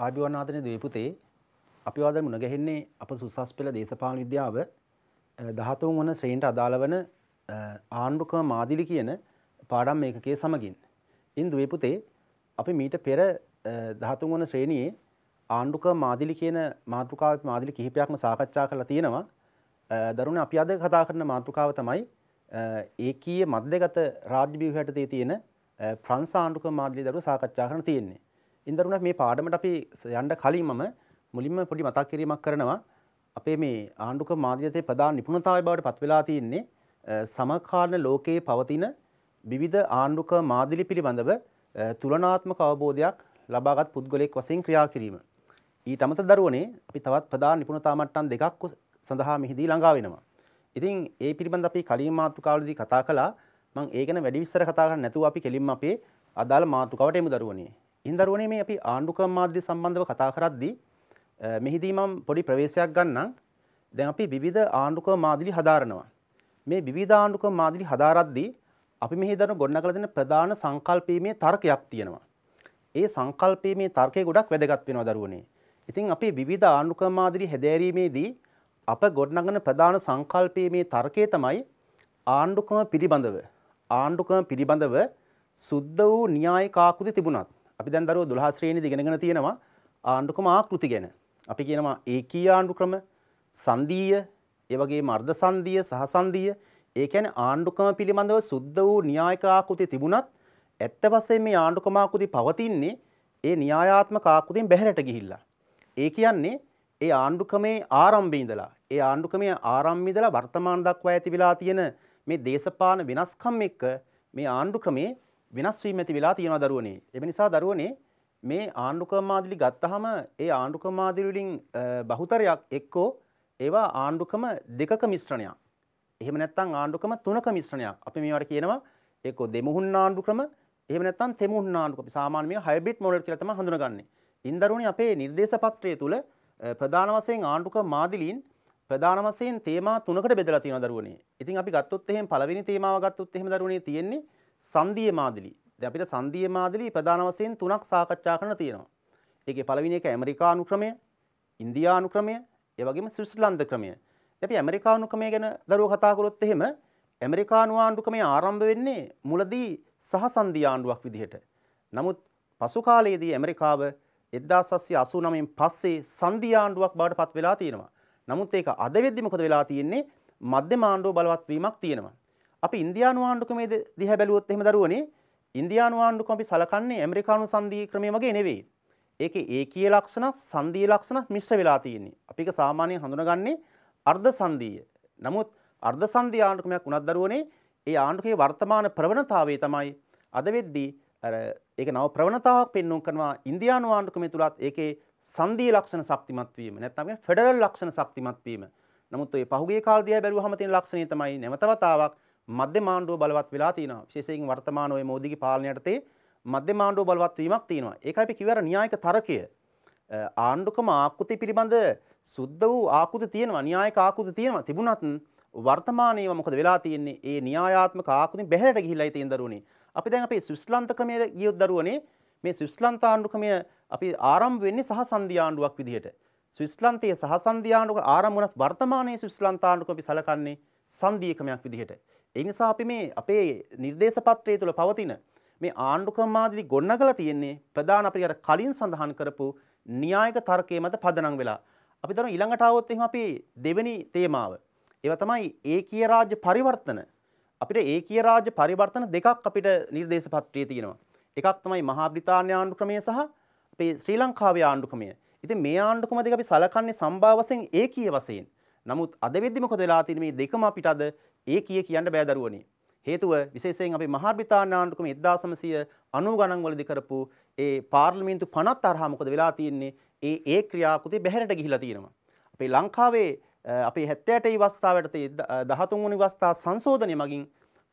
ආභිවර්ණ ආදරණීය දීපුතේ අපි වාද මුණ ගැහෙන්නේ අප සුසස් පෙළ දේශපාලන විද්‍යාව 13 වන ශ්‍රේණියට අදාළ වන ආණ්ඩුක්‍රම මාදිලි කියන පාඩම් ඒකකයේ සමගින්. ඉන් දීපුතේ අපි මීට පෙර 13 වන ශ්‍රේණියේ ආණ්ඩුක්‍රම මාදිලි කියන මාතෘකාවේ මාදිලි කිහිපයක්ම සාකච්ඡා කරලා තියෙනවා. දරුණේ අපි අද කතා කරන මාතෘකාව තමයි ඒකීය මධ්‍යගත රාජ්‍ය ව්‍යුහයට තියෙන ප්‍රංශ ආණ්ඩුක්‍රම මාදිලි දරුව සාකච්ඡා කරන්න තියෙන්නේ. ඉන්දරුණක් මේ පාඩමට අපි යන්න කලින් මම මුලින්ම පොඩි මතක් කිරීමක් කරනවා. අපේ මේ ආණ්ඩුක්‍රම මාධ්‍යයේ ප්‍රධාන නිපුණතාවය බවට පත් වෙලා තියෙන්නේ සමකාලීන ලෝකයේ පවතින විවිධ ආණ්ඩුක්‍රම මාධ්‍ය පිළිබඳව තුලනාත්මක අවබෝධයක් ලබාගත් පුද්ගලයෙක් වශයෙන් ක්‍රියා කිරීම. ඊට අමතර දරුවනේ අපි තවත් ප්‍රධාන නිපුණතා මට්ටම් දෙකක් සඳහා මෙහිදී ළඟා වෙනවා. ඉතින් ඒ පිළිබඳව අපි කලින් මාතෘකාවලදී කතා කළා. මම ඒ ගැන වැඩි විස්තර කතා කරන්නේ නැතුව අපි කෙලින්ම අපේ අදාළ මාතෘකාවට එමු දරුවනේ. ඉන්දරුවනේ මේ අපි ආණ්ඩුක්‍රම මාධ්‍ය සම්බන්ධව කතා කරද්දී මෙහිදී මම පොඩි ප්‍රවේශයක් ගන්නම්. දැන් අපි විවිධ ආණ්ඩුක්‍රම මාධ්‍ය හදාරනවා. මේ විවිධ ආණ්ඩුක්‍රම මාධ්‍ය හදාරද්දී අපි මෙහි දරන ගොඩනගලා දෙන ප්‍රධාන සංකල්පීමේ තර්කයක් තියෙනවා. ඒ සංකල්පීමේ තර්කය ගොඩක් වැදගත් වෙනවා දරුවනේ. ඉතින් අපි විවිධ ආණ්ඩුක්‍රම මාධ්‍ය හැදෑරීමේදී අප ගොඩනගන ප්‍රධාන සංකල්පීමේ තර්කය තමයි ආණ්ඩුක්‍රම පිළිබඳව සුද්ධ වූ න්‍යායික ආකෘති තිබුණත් අපි දැන් දරුවෝ 12 ශ්‍රේණියේදී ඉගෙනගෙන තියෙනවා ආණ්ඩුක්‍රම ආකෘති ගැන. අපි කියනවා ඒකීය ආණ්ඩුක්‍රම, සංදීය, ඒ වගේම අර්ධ සංදීය, සහ සංදීය. ඒ කියන්නේ ආණ්ඩුක්‍රම පිළිබඳව සුද්ධ වූ න්‍යායික ආකෘති තිබුණත් ඇත්ත වශයෙන්ම මේ ආණ්ඩුක්‍රම ආකෘති පවතින්නේ ඒ න්‍යායාත්මක ආකෘතියෙන් බැහැරට ගිහිල්ලා. ඒ කියන්නේ ඒ ආණ්ඩුක්‍රමේ ආරම්භයේ ඉඳලා වර්තමාන දක්වා ඇති වෙලා තියෙන මේ දේශපාලන වෙනස්කම් එක්ක මේ ආණ්ඩුක්‍රමේ වෙනස් වීම ඇති වෙලා තියෙනවා දරුවනේ. ඒ නිසා දරුවනේ මේ ආණ්ඩුක්‍රම මාදිලි ගත්තාම ඒ ආණ්ඩුක්‍රම මාදිලි වලින් බහුතරයක් එක්කෝ ඒවා ආණ්ඩුක්‍රම දෙකක මිශ්‍රණයක්. එහෙම නැත්නම් ආණ්ඩුක්‍රම තුනක මිශ්‍රණයක්. අපි මේවට කියනවා එක්කෝ දෙමුහුන් ආණ්ඩුක්‍රම, එහෙම නැත්නම් තෙමුහුන් ආණ්ඩුක්‍රම. සාමාන්‍ය මේ හයිබ්‍රිඩ් මොඩල් කියලා තමයි හඳුනගන්නේ. ඉන්දරුවනේ අපේ නිර්දේශ පත්‍රය තුල ප්‍රධාන වශයෙන් ආණ්ඩුක්‍රම මාදිලීන් ප්‍රධාන වශයෙන් තේමා තුනකට බෙදලා තියෙනවා දරුවනේ. ඉතින් අපි ගත්තොත් එහෙම පළවෙනි තේමාව ගත්තොත් එහෙම දරුවනේ තියෙන්නේ සංදීය මාදිලි. දැන් අපිට සංදීය මාදිලි ප්‍රධාන වශයෙන් තුනක් සාකච්ඡා කරන්න තියෙනවා. ඒකේ පළවෙනි එක ඇමරිකානු ක්‍රමය, ඉන්දියානු ක්‍රමය, ඒ වගේම ස්විට්සර්ලන්ත ක්‍රමය. අපි ඇමරිකානු ක්‍රමය ගැන දරුවෝ කතා කරොත් එහෙම ඇමරිකානු ආණ්ඩුක්‍රමය ආරම්භ වෙන්නේ මුලදී සහසන්දී ආණ්ඩුවක් විදිහට. නමුත් පසු කාලයේදී ඇමරිකාව 1789න් පස්සේ සංදී ආණ්ඩුවක් බවට පත් වෙලා තියෙනවා. නමුත් ඒක අද වෙද්දි මොකද වෙලා තියෙන්නේ? මධ්‍යම ආණ්ඩුව බලවත් වීමක් තියෙනවා. අපි ඉන්දියානු ආණ්ඩුක්‍රමයේ දිහා බැලුවොත් එහෙම දරුවනේ ඉන්දියානු ආණ්ඩුක්‍රම අපි සලකන්නේ ඇමරිකානු සංදී ක්‍රමය වගේ නෙවෙයි. ඒකේ ඒකීය ලක්ෂණ, සංදීය ලක්ෂණ මිශ්‍ර වෙලා තියෙන්නේ. අපි ඒක සාමාන්‍යයෙන් හඳුනගන්නේ අර්ධ සංදීය. නමුත් අර්ධ සංදී ආණ්ඩුක්‍රමයක් උනත් දරුවනේ ඒ ආණ්ඩුකයේ වර්තමාන ප්‍රවණතාවය තමයි අද වෙද්දී ඒක නව ප්‍රවණතාවක් පෙන්වුම් කරනවා ඉන්දියානු ආණ්ඩුක්‍රමය තුලත් ඒකේ සංදීය ලක්ෂණ ශක්තිමත් වීම. නැත්නම් ෆෙඩරල් ලක්ෂණ ශක්තිමත් වීම. නමුත් ඔය පහුගිය කාල දිහා බැලුවහම තියෙන ලක්ෂණය තමයි නැවතවතාවක් මධ්‍යම ආණ්ඩුව බලවත් වෙලා තියෙනවා. විශේෂයෙන් වර්තමාන ඔය මෝදිගේ පාලනය යටතේ මධ්‍යම ආණ්ඩුව බලවත් වීමක් තියෙනවා. ඒකයි අපි කිව්ව අර න්‍යායික තර්කය. ආණ්ඩුක්‍රම ආකෘති පිළිබඳ සුද්ධ වූ ආකෘති තියෙනවා, න්‍යායික ආකෘති තියෙනවා. තිබුණත් වර්තමානයේව මොකද වෙලා තියෙන්නේ? ඒ න්‍යායාත්මක ආකෘතිය බැහැරට ගිහිල්ලායි තියෙන දරුවනේ. අපි දැන් අපේ ස්විට්සර්ලන්ත ක්‍රමයේ ගියොත් දරුවනේ මේ ස්විට්සර්ලන්ත ආණ්ඩුක්‍රමය අපි ආරම්භ වෙන්නේ සහසන්දී ආණ්ඩුවක් විදිහට. ස්විට්සර්ලන්තයේ සහසන්දී ආණ්ඩුව ආරම්භ වුණත් වර්තමානයේ ස්විට්සර්ලන්ත ආණ්ඩුව අපි සලකන්නේ සංදී ක්‍රමයක් විදිහට. ඒ නිසා අපි මේ අපේ නිර්දේශ පත්‍රය තුල පවතින මේ ආණ්ඩුක්‍රම මාදිලි ගොඩනගලා තියෙන්නේ ප්‍රධාන අපි අර කලින් සඳහන් කරපු න්‍යායික තර්කයේ මත පදනම් වෙලා. අපි දරන ඊළඟට આવොත් එහෙනම් අපි දෙවෙනි තේමාව. ඒවා තමයි ඒකීය රාජ්‍ය පරිවර්තන. අපිට ඒකීය රාජ්‍ය පරිවර්තන දෙකක් අපිට නිර්දේශ පත්‍රයේ තියෙනවා. එකක් තමයි මහා බ්‍රිතාන්‍ය ආණ්ඩුක්‍රමය සහ අපේ ශ්‍රී ලංකාවේ ආණ්ඩුක්‍රමය. ඉතින් මේ ආණ්ඩුක්‍රම දෙක අපි සලකන්නේ සම්භාව වශයෙන් ඒකීය වශයෙන්. නමුත් අද වෙද්දි මොකද වෙලා තියෙන්නේ? මේ දෙකම අපිට අද ඒකීය කියන්න බෑ දරුවනේ. හේතුව විශේෂයෙන් අපි මහා බ්‍රිතාන්‍ය ආණ්ඩුක්‍රම 1990 ගණන් වලදී කරපු ඒ පාර්ලිමේන්තු 50 හරහා මොකද වෙලා තියෙන්නේ? ඒ ක්‍රියාකෘතිය බැහැරට ගිහිලා තියෙනවා. අපේ ලංකාවේ අපේ 78 වස්තාවට 13 වෙනි වස්තා සංශෝධනය මගින්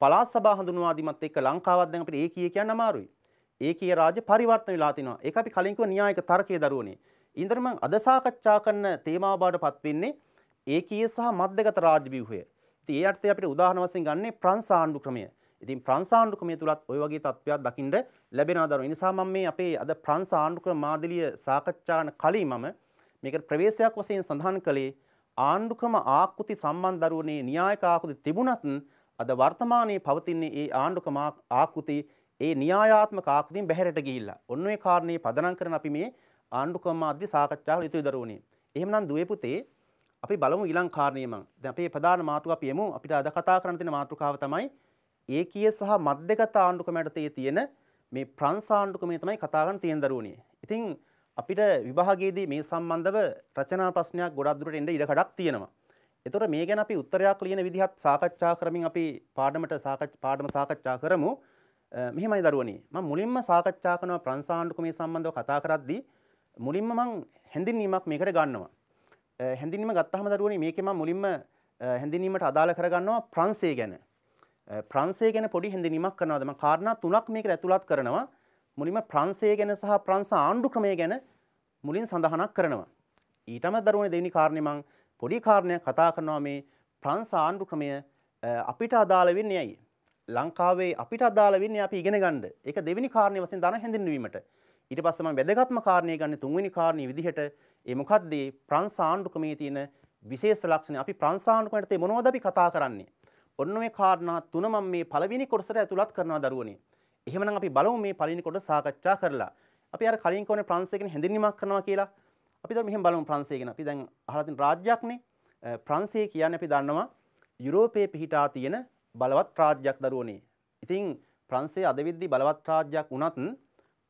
පළාත් සභා හඳුන්වා දීමත් එක්ක ලංකාවත් දැන් අපිට ඒකීය කියන්න අමාරුයි. ඒකීය රාජ්‍ය පරිවර්තන වෙලා තිනවා. ඒක අපි කලින් කිව්ව න්‍යායික තර්කයේ දරුවනේ. ඊන්දර මම අද සාකච්ඡා කරන තේමාව බවට පත් වෙන්නේ ඒකීය සහ මධ්‍යගත රාජ්‍ය ව්‍යුහය. ඉතින් ඒ අර්ථය අපිට උදාහරණ වශයෙන් ගන්නේ ප්‍රංශ ආණ්ඩුක්‍රමය. ඉතින් ප්‍රංශ ආණ්ඩුක්‍රමය තුලත් ওই වගේ තත්ත්වයක් දකින්න ලැබෙනවා දරුවෝ. ඒ නිසා මම මේ අපේ අද ප්‍රංශ ආණ්ඩුක්‍රම මාදිලිය සාකච්ඡා කරන කලින් මම මේකට ප්‍රවේශයක් වශයෙන් සඳහන් කළේ ආණ්ඩුක්‍රම ආකෘති සම්බන්ධ දරුවනේ න්‍යායික ආකෘති තිබුණත් අද වර්තමානයේ පවතින ඒ ආණ්ඩුක්‍රම ආකෘති ඒ න්‍යායාත්මක ආකෘතියෙන් බැහැරට ගිහිල්ලා. ඔන්න ඔය කාරණේ පදනම් කරන අපි මේ ආණ්ඩුක්‍රම මාධ්‍ය සාකච්ඡා කළ යුතුයි දරුවනේ. එහෙමනම් දුවේ පුතේ අපි බලමු ඊළඟ කාරණේ මං. දැන් අපේ ප්‍රධාන මාතෘකාව අපි යමු. අපිට අද කතා කරන්න තියෙන මාතෘකාව තමයි ඒකීය සහ මධ්‍යගත ආණ්ඩුක්‍රම යටතේ තියෙන මේ ප්‍රංශ ආණ්ඩුක්‍රමය තමයි කතා කරන්න තියෙන දරුවනේ. ඉතින් අපිට විභාගයේදී මේ සම්බන්ධව රචනා ප්‍රශ්නයක් ගොඩක් දුරට එන්න ඉඩ කඩක් තියෙනවා. ඒතකොට මේ ගැන අපි උත්තරයක් ලියන විදිහත් සාකච්ඡා කරමින් අපි පාඩම සාකච්ඡා කරමු. මෙහෙමයි දරුවනේ. මම මුලින්ම සාකච්ඡා කරනවා ප්‍රංශ ආණ්ඩුක්‍රමය සම්බන්ධව කතා කරද්දී මුලින්ම මම හැඳින්වීමක් මේකට ගන්නවා. හැඳින්වීම ගත්තාම දරුවනේ මේකේ මම මුලින්ම හැඳින්වීමට අදාළ කරගන්නවා ප්‍රංශය ගැන. ප්‍රංශය ගැන පොඩි හැඳින්වීමක් කරනවාද මම කාරණා තුනක් මේකට ඇතුළත් කරනවා. මුලින්ම ප්‍රංශය ගැන සහ ප්‍රංශ ආණ්ඩුක්‍රමය ගැන මුලින් සඳහනක් කරනවා. ඊටම දරුවනේ දෙවෙනි කාරණේ මම පොඩි කාරණයක් කතා කරනවා මේ ප්‍රංශ ආණ්ඩුක්‍රමය අපිට අදාළ වෙන්නේ ඇයි? ලංකාවේ අපිට අදාළ වෙන්නේ අපි ඉගෙන ගන්න. ඒක දෙවෙනි කාරණේ වශයෙන් දාන හැඳින්වීමට. ඊට පස්සේ මම වැදගත්ම කාරණේ ගන්න තුන්වෙනි කාරණේ විදිහට ඒ මොකද්ද ප්‍රංශ ආණ්ඩුක්‍රමයේ තියෙන විශේෂ ලක්ෂණ. අපි ප්‍රංශ ආණ්ඩුක්‍රමයට මොනවද අපි කතා කරන්නේ? ඔන්න ඔය කාරණා තුන මම මේ පළවෙනි කොටසට ඇතුළත් කරනවා දරුවනේ. එහෙමනම් අපි බලමු මේ පළවෙනි කොටස සාකච්ඡා කරලා. අපි අර කලින් කොනේ ප්‍රංශය ගැන හැඳින්වීමක් කරනවා කියලා. අපි දැන් මෙහෙම බලමු ප්‍රංශය ගැන. අපි දැන් අහලා තියෙන රාජ්‍යයක්නේ. ප්‍රංශය කියන්නේ අපි දන්නවා යුරෝපයේ පිහිටා තියෙන බලවත් රාජ්‍යයක් දරුවනේ. ඉතින් ප්‍රංශය අද වෙද්දී බලවත් රාජ්‍යයක් වුණත්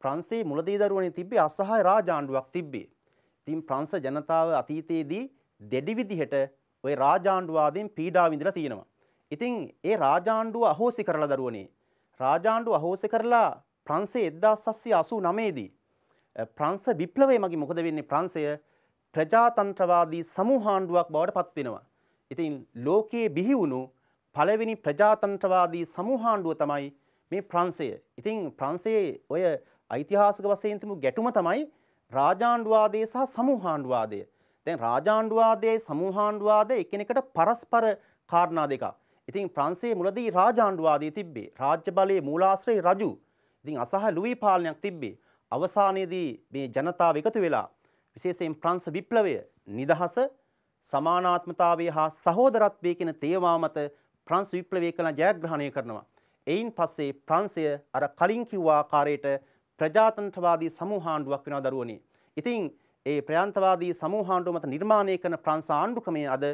ප්‍රංශයේ මුලදී දරුවනේ තිබ්බේ අසහාය රාජාණ්ඩුවක් තිබ්බේ. ඉතින් ප්‍රංශ ජනතාව අතීතයේදී දෙඩි විදිහට ওই රාජාණ්ඩුවාදීන් පීඩා විඳලා තියෙනවා. ඉතින් ඒ රාජාණ්ඩුව අහෝසි කරලා දරුවනේ. රාජාණ්ඩුව අහෝසි කරලා ප්‍රංශය 1789 දී ප්‍රංශ විප්ලවය මගින් මොකද වෙන්නේ? ප්‍රංශය ප්‍රජාතන්ත්‍රවාදී සමූහාණ්ඩුවක් බවට පත් වෙනවා. ඉතින් ලෝකයේ බිහි වුණු පළවෙනි ප්‍රජාතන්ත්‍රවාදී සමූහාණ්ඩුව තමයි මේ ප්‍රංශය. ඉතින් ප්‍රංශයේ ඔය ඓතිහාසික වශයෙන් තිබු ගැටුම තමයි රාජාණ්ඩුවාදය සහ සමූහාණ්ඩුවාදය. දැන් රාජාණ්ඩුවාදයයි සමූහාණ්ඩුවාදය එකිනෙකට පරස්පර කාරණා දෙකක්. ඉතින් ප්‍රංශයේ මුලදී රාජාණ්ඩුවාදය තිබ්බේ. රාජ්‍ය බලයේ මූලාශ්‍රය රජු. ඉතින් අසහාය ලුයි පාලනයක් තිබ්බේ. අවසානයේදී මේ ජනතාව එකතු වෙලා විශේෂයෙන් ප්‍රංශ විප්ලවය නිදහස සමානාත්මතාවය හා සහෝදරත්වය කියන තේමා මත ප්‍රංශ විප්ලවය කළ ජයග්‍රහණය කරනවා. එයින් පස්සේ ප්‍රංශය අර කලින් කිව්ව ආකාරයට ප්‍රජාතන්ත්‍රවාදී සමූහාණ්ඩුවක් වෙනවා දරුවනේ. ඉතින් ඒ ප්‍රජාතන්ත්‍රවාදී සමූහාණ්ඩුව මත නිර්මාණය කරන ප්‍රංශ ආණ්ඩුක්‍රමය අද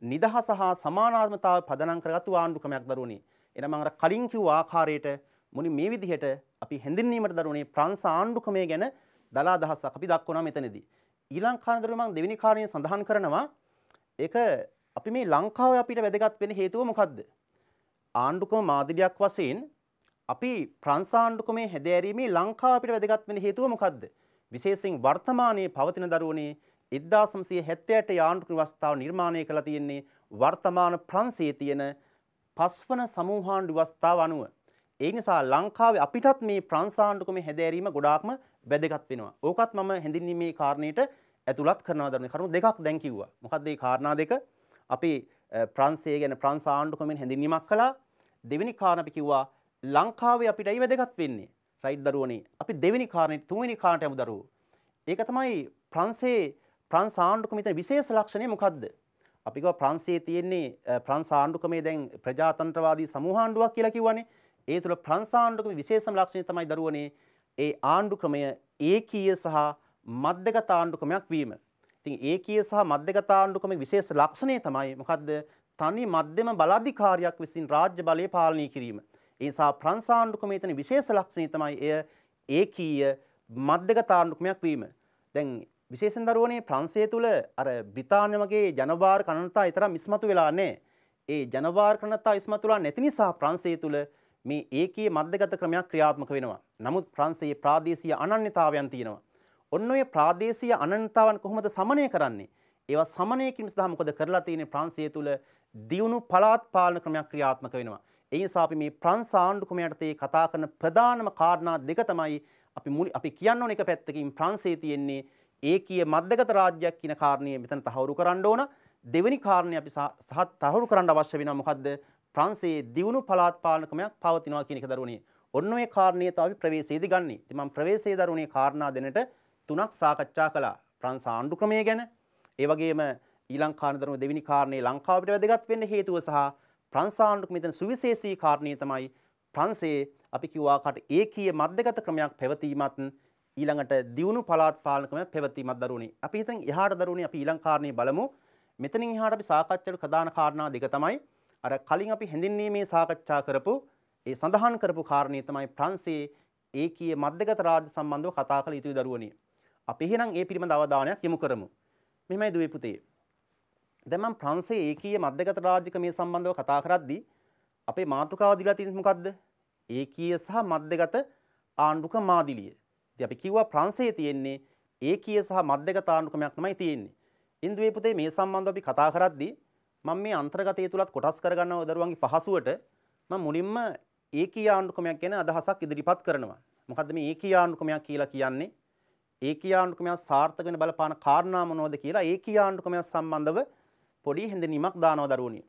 නිදහස හා සමානාත්මතාව පදනම් කරගත්තු ආණ්ඩුක්‍රමයක් දරුවනේ. එහෙනම් මම අර කලින් කිව්ව ආකාරයට මුනි මේ විදිහට අපි හැඳින්වීමට දරුවනේ ප්‍රංශ ආණ්ඩුක්‍රමය ගැන දලා අදහසක් අපි දක්වනවා මෙතනදී. ඊළඟ කාරණේ දරුවනේ මම දෙවෙනි කාරණේ සඳහන් කරනවා ඒක අපි මේ ලංකාවේ අපිට වැදගත් වෙන්න හේතුව මොකද්ද? ආණ්ඩුක්‍රම මාදිලියක් වශයෙන් අපි ප්‍රංශ ආණ්ඩුක්‍රමයේ හැදෑරීමේ ලංකාව අපිට වැදගත් වෙන්න හේතුව මොකද්ද? විශේෂයෙන් වර්තමානයේ පවතින දරුවනේ 1978 ආණ්ඩුක්‍රම ව්‍යවස්ථාව නිර්මාණය කළා තියෙන්නේ වර්තමාන ප්‍රංශයේ තියෙන පස්වන සමූහාණ්ඩු ව්‍යවස්ථාව අනුව. ඒ නිසා ලංකාවේ අපිටත් මේ ප්‍රංශ ආණ්ඩුක්‍රමයේ හැදෑරීම ගොඩාක්ම වැදගත් වෙනවා. ඕකත් මම හැඳින්වීමේ කාරණේට ඇතුළත් කරනවා දරුවනේ. කරුණු දෙකක් දැන් කිව්වා. මොකක්ද මේ කාරණා දෙක? අපි ප්‍රංශය ගැන ප්‍රංශ ආණ්ඩුක්‍රමයෙන් හැඳින්වීමක් කළා. දෙවෙනි කාරණා අපි කිව්වා ලංකාවේ අපිට ඇයි වැදගත් වෙන්නේ? රයිට් දරුවනේ. අපි දෙවෙනි කාරණේ තුන්වෙනි කාරණට යමු දරුවෝ. ඒක තමයි ප්‍රංශයේ ප්‍රංශ ආණ්ඩුක්‍රමයේ තියෙන විශේෂ ලක්ෂණය මොකද්ද? අපි කිව්වා ප්‍රංශයේ තියෙන්නේ ප්‍රංශ ආණ්ඩුක්‍රමයේ දැන් ප්‍රජාතන්ත්‍රවාදී සමූහාණ්ඩුවක් කියලා කිව්වනේ. ඒ තුළ ප්‍රංශ ආණ්ඩුක්‍රමයේ විශේෂම ලක්ෂණය තමයි දරුවනේ ඒ ආණ්ඩුක්‍රමය ඒකීය සහ මධ්‍යගත ආණ්ඩුක්‍රමයක් වීම. ඉතින් ඒකීය සහ මධ්‍යගත ආණ්ඩුක්‍රමයේ විශේෂ ලක්ෂණය තමයි මොකද්ද? තනි මධ්‍යම බලාධිකාරියක් විසින් රාජ්‍ය බලය පාලනය කිරීම. ඒ නිසා ප්‍රංශ ආණ්ඩුක්‍රමයේ තියෙන විශේෂ ලක්ෂණය තමයි එය ඒකීය මධ්‍යගත ආණ්ඩුක්‍රමයක් වීම. දැන් විශේෂයෙන් දරුවනේ ප්‍රංශය තුල අර බ්‍රිතාන්‍ය වගේ ජනවාර කණනතා ඊතරම් ඉස්මතු වෙලා නැහැ. ඒ ජනවාර කණනතා ඉස්මතු වෙලා නැති නිසා ප්‍රංශය තුල මේ ඒකීය මධ්‍යගත ක්‍රමයක් ක්‍රියාත්මක වෙනවා. නමුත් ප්‍රංශයේ ප්‍රාදේශීය අනන්‍යතාවයන් තියෙනවා. ඔන්න ඔය ප්‍රාදේශීය අනන්‍යතාවන් කොහොමද සමනය කරන්නේ? ඒවා සමනය කිරීම සඳහා මොකද කරලා තියෙන්නේ? ප්‍රංශය තුල දියුණු පළාත් පාලන ක්‍රමයක් ක්‍රියාත්මක වෙනවා. ඒ නිසා අපි මේ ප්‍රංශ ආණ්ඩුක්‍රමය යටතේ කතා කරන ප්‍රධානම කාරණා දෙක තමයි අපි කියන්න ඕන එක පැත්තකින් ප්‍රංශයේ තියෙන්නේ ඒකීය මධ්‍යගත රාජ්‍යයක් කියන කාරණය මෙතන තහවුරු කරන්න ඕන. දෙවෙනි කාරණේ අපි තහවුරු කරන්න අවශ්‍ය වෙනවා මොකද්ද? ප්‍රංශයේ දියුණු පළාත් පාලන ක්‍රමයක් පවතිනවා කියන එක දරුවනේ. ඔන්න ඔය කාරණේ තමයි ප්‍රවේශයේදී ගන්නෙ. ඉතින් මම ප්‍රවේශයේ දරුවනේ කාරණා දෙන්නට තුනක් සාකච්ඡා කළා. ප්‍රංශ ආණ්ඩු ක්‍රමය ගැන, ඒ වගේම ඊළඟ කාරණේ දරුවෝ දෙවෙනි කාරණේ ලංකාව පිට වැදගත් වෙන්න හේතුව සහ ප්‍රංශ ආණ්ඩු ක්‍රමයේ තියෙන සුවිශේෂී කාරණේ තමයි ප්‍රංශයේ අපි කිව්වා කට ඒකීය මධ්‍යගත ක්‍රමයක් පැවතීමත් ඊළඟට දියුණු පළාත් පාලන ක්‍රමයක් පැවතීමත් දරුවනේ. අපි හිතන් එහාට දරුවනේ අපි ඊළඟ කාරණේ බලමු. මෙතනින් එහාට අපි සාකච්ඡාවට ප්‍රධාන කාරණා දෙක තමයි අර කලින් අපි හැඳින්වීමේ සාකච්ඡා කරපු ඒ සඳහන් කරපු කාරණේ තමයි ප්‍රංශයේ ඒකීය මධ්‍යගත රාජ්‍ය සම්බන්ධව කතා කළ යුතුයි දරුවනේ. අපි එහෙනම් ඒ පිළිබඳ අවධානයක් යොමු කරමු. මෙහෙමයි දුවේ පුතේ. දැන් මම ප්‍රංශයේ ඒකීය මධ්‍යගත රාජ්‍ය ක්‍රමයේ සම්බන්ධව කතා කරද්දී අපේ මාතෘකාව දීලා තියෙන්නේ මොකද්ද? ඒකීය සහ මධ්‍යගත ආණ්ඩුක මාදිලිය. ඉතින් අපි කිව්වා ප්‍රංශයේ තියෙන්නේ ඒකීය සහ මධ්‍යගත ආණ්ඩු ක්‍රමයක් තමයි තියෙන්නේ. ඉන්දුවේ පුතේ මේ සම්බන්ධව අපි කතා කරද්දී මම මේ අන්තර්ගතය තුලත් කොටස් කරගන්නව දරුවන්ගේ පහසුවට මම මුලින්ම ඒකීය ආණ්ඩු ක්‍රමයක් ගැන අදහසක් ඉදිරිපත් කරනවා. මොකද්ද මේ ඒකීය ආණ්ඩු ක්‍රමයක් කියලා කියන්නේ? ඒකීය ආණ්ඩු ක්‍රමයක් සාර්ථක වෙන බලපාන කාරණා මොනවද කියලා ඒකීය ආණ්ඩු ක්‍රමයක් සම්බන්ධව පොඩි හැඳින්වීමක් දානවා දරුවනි.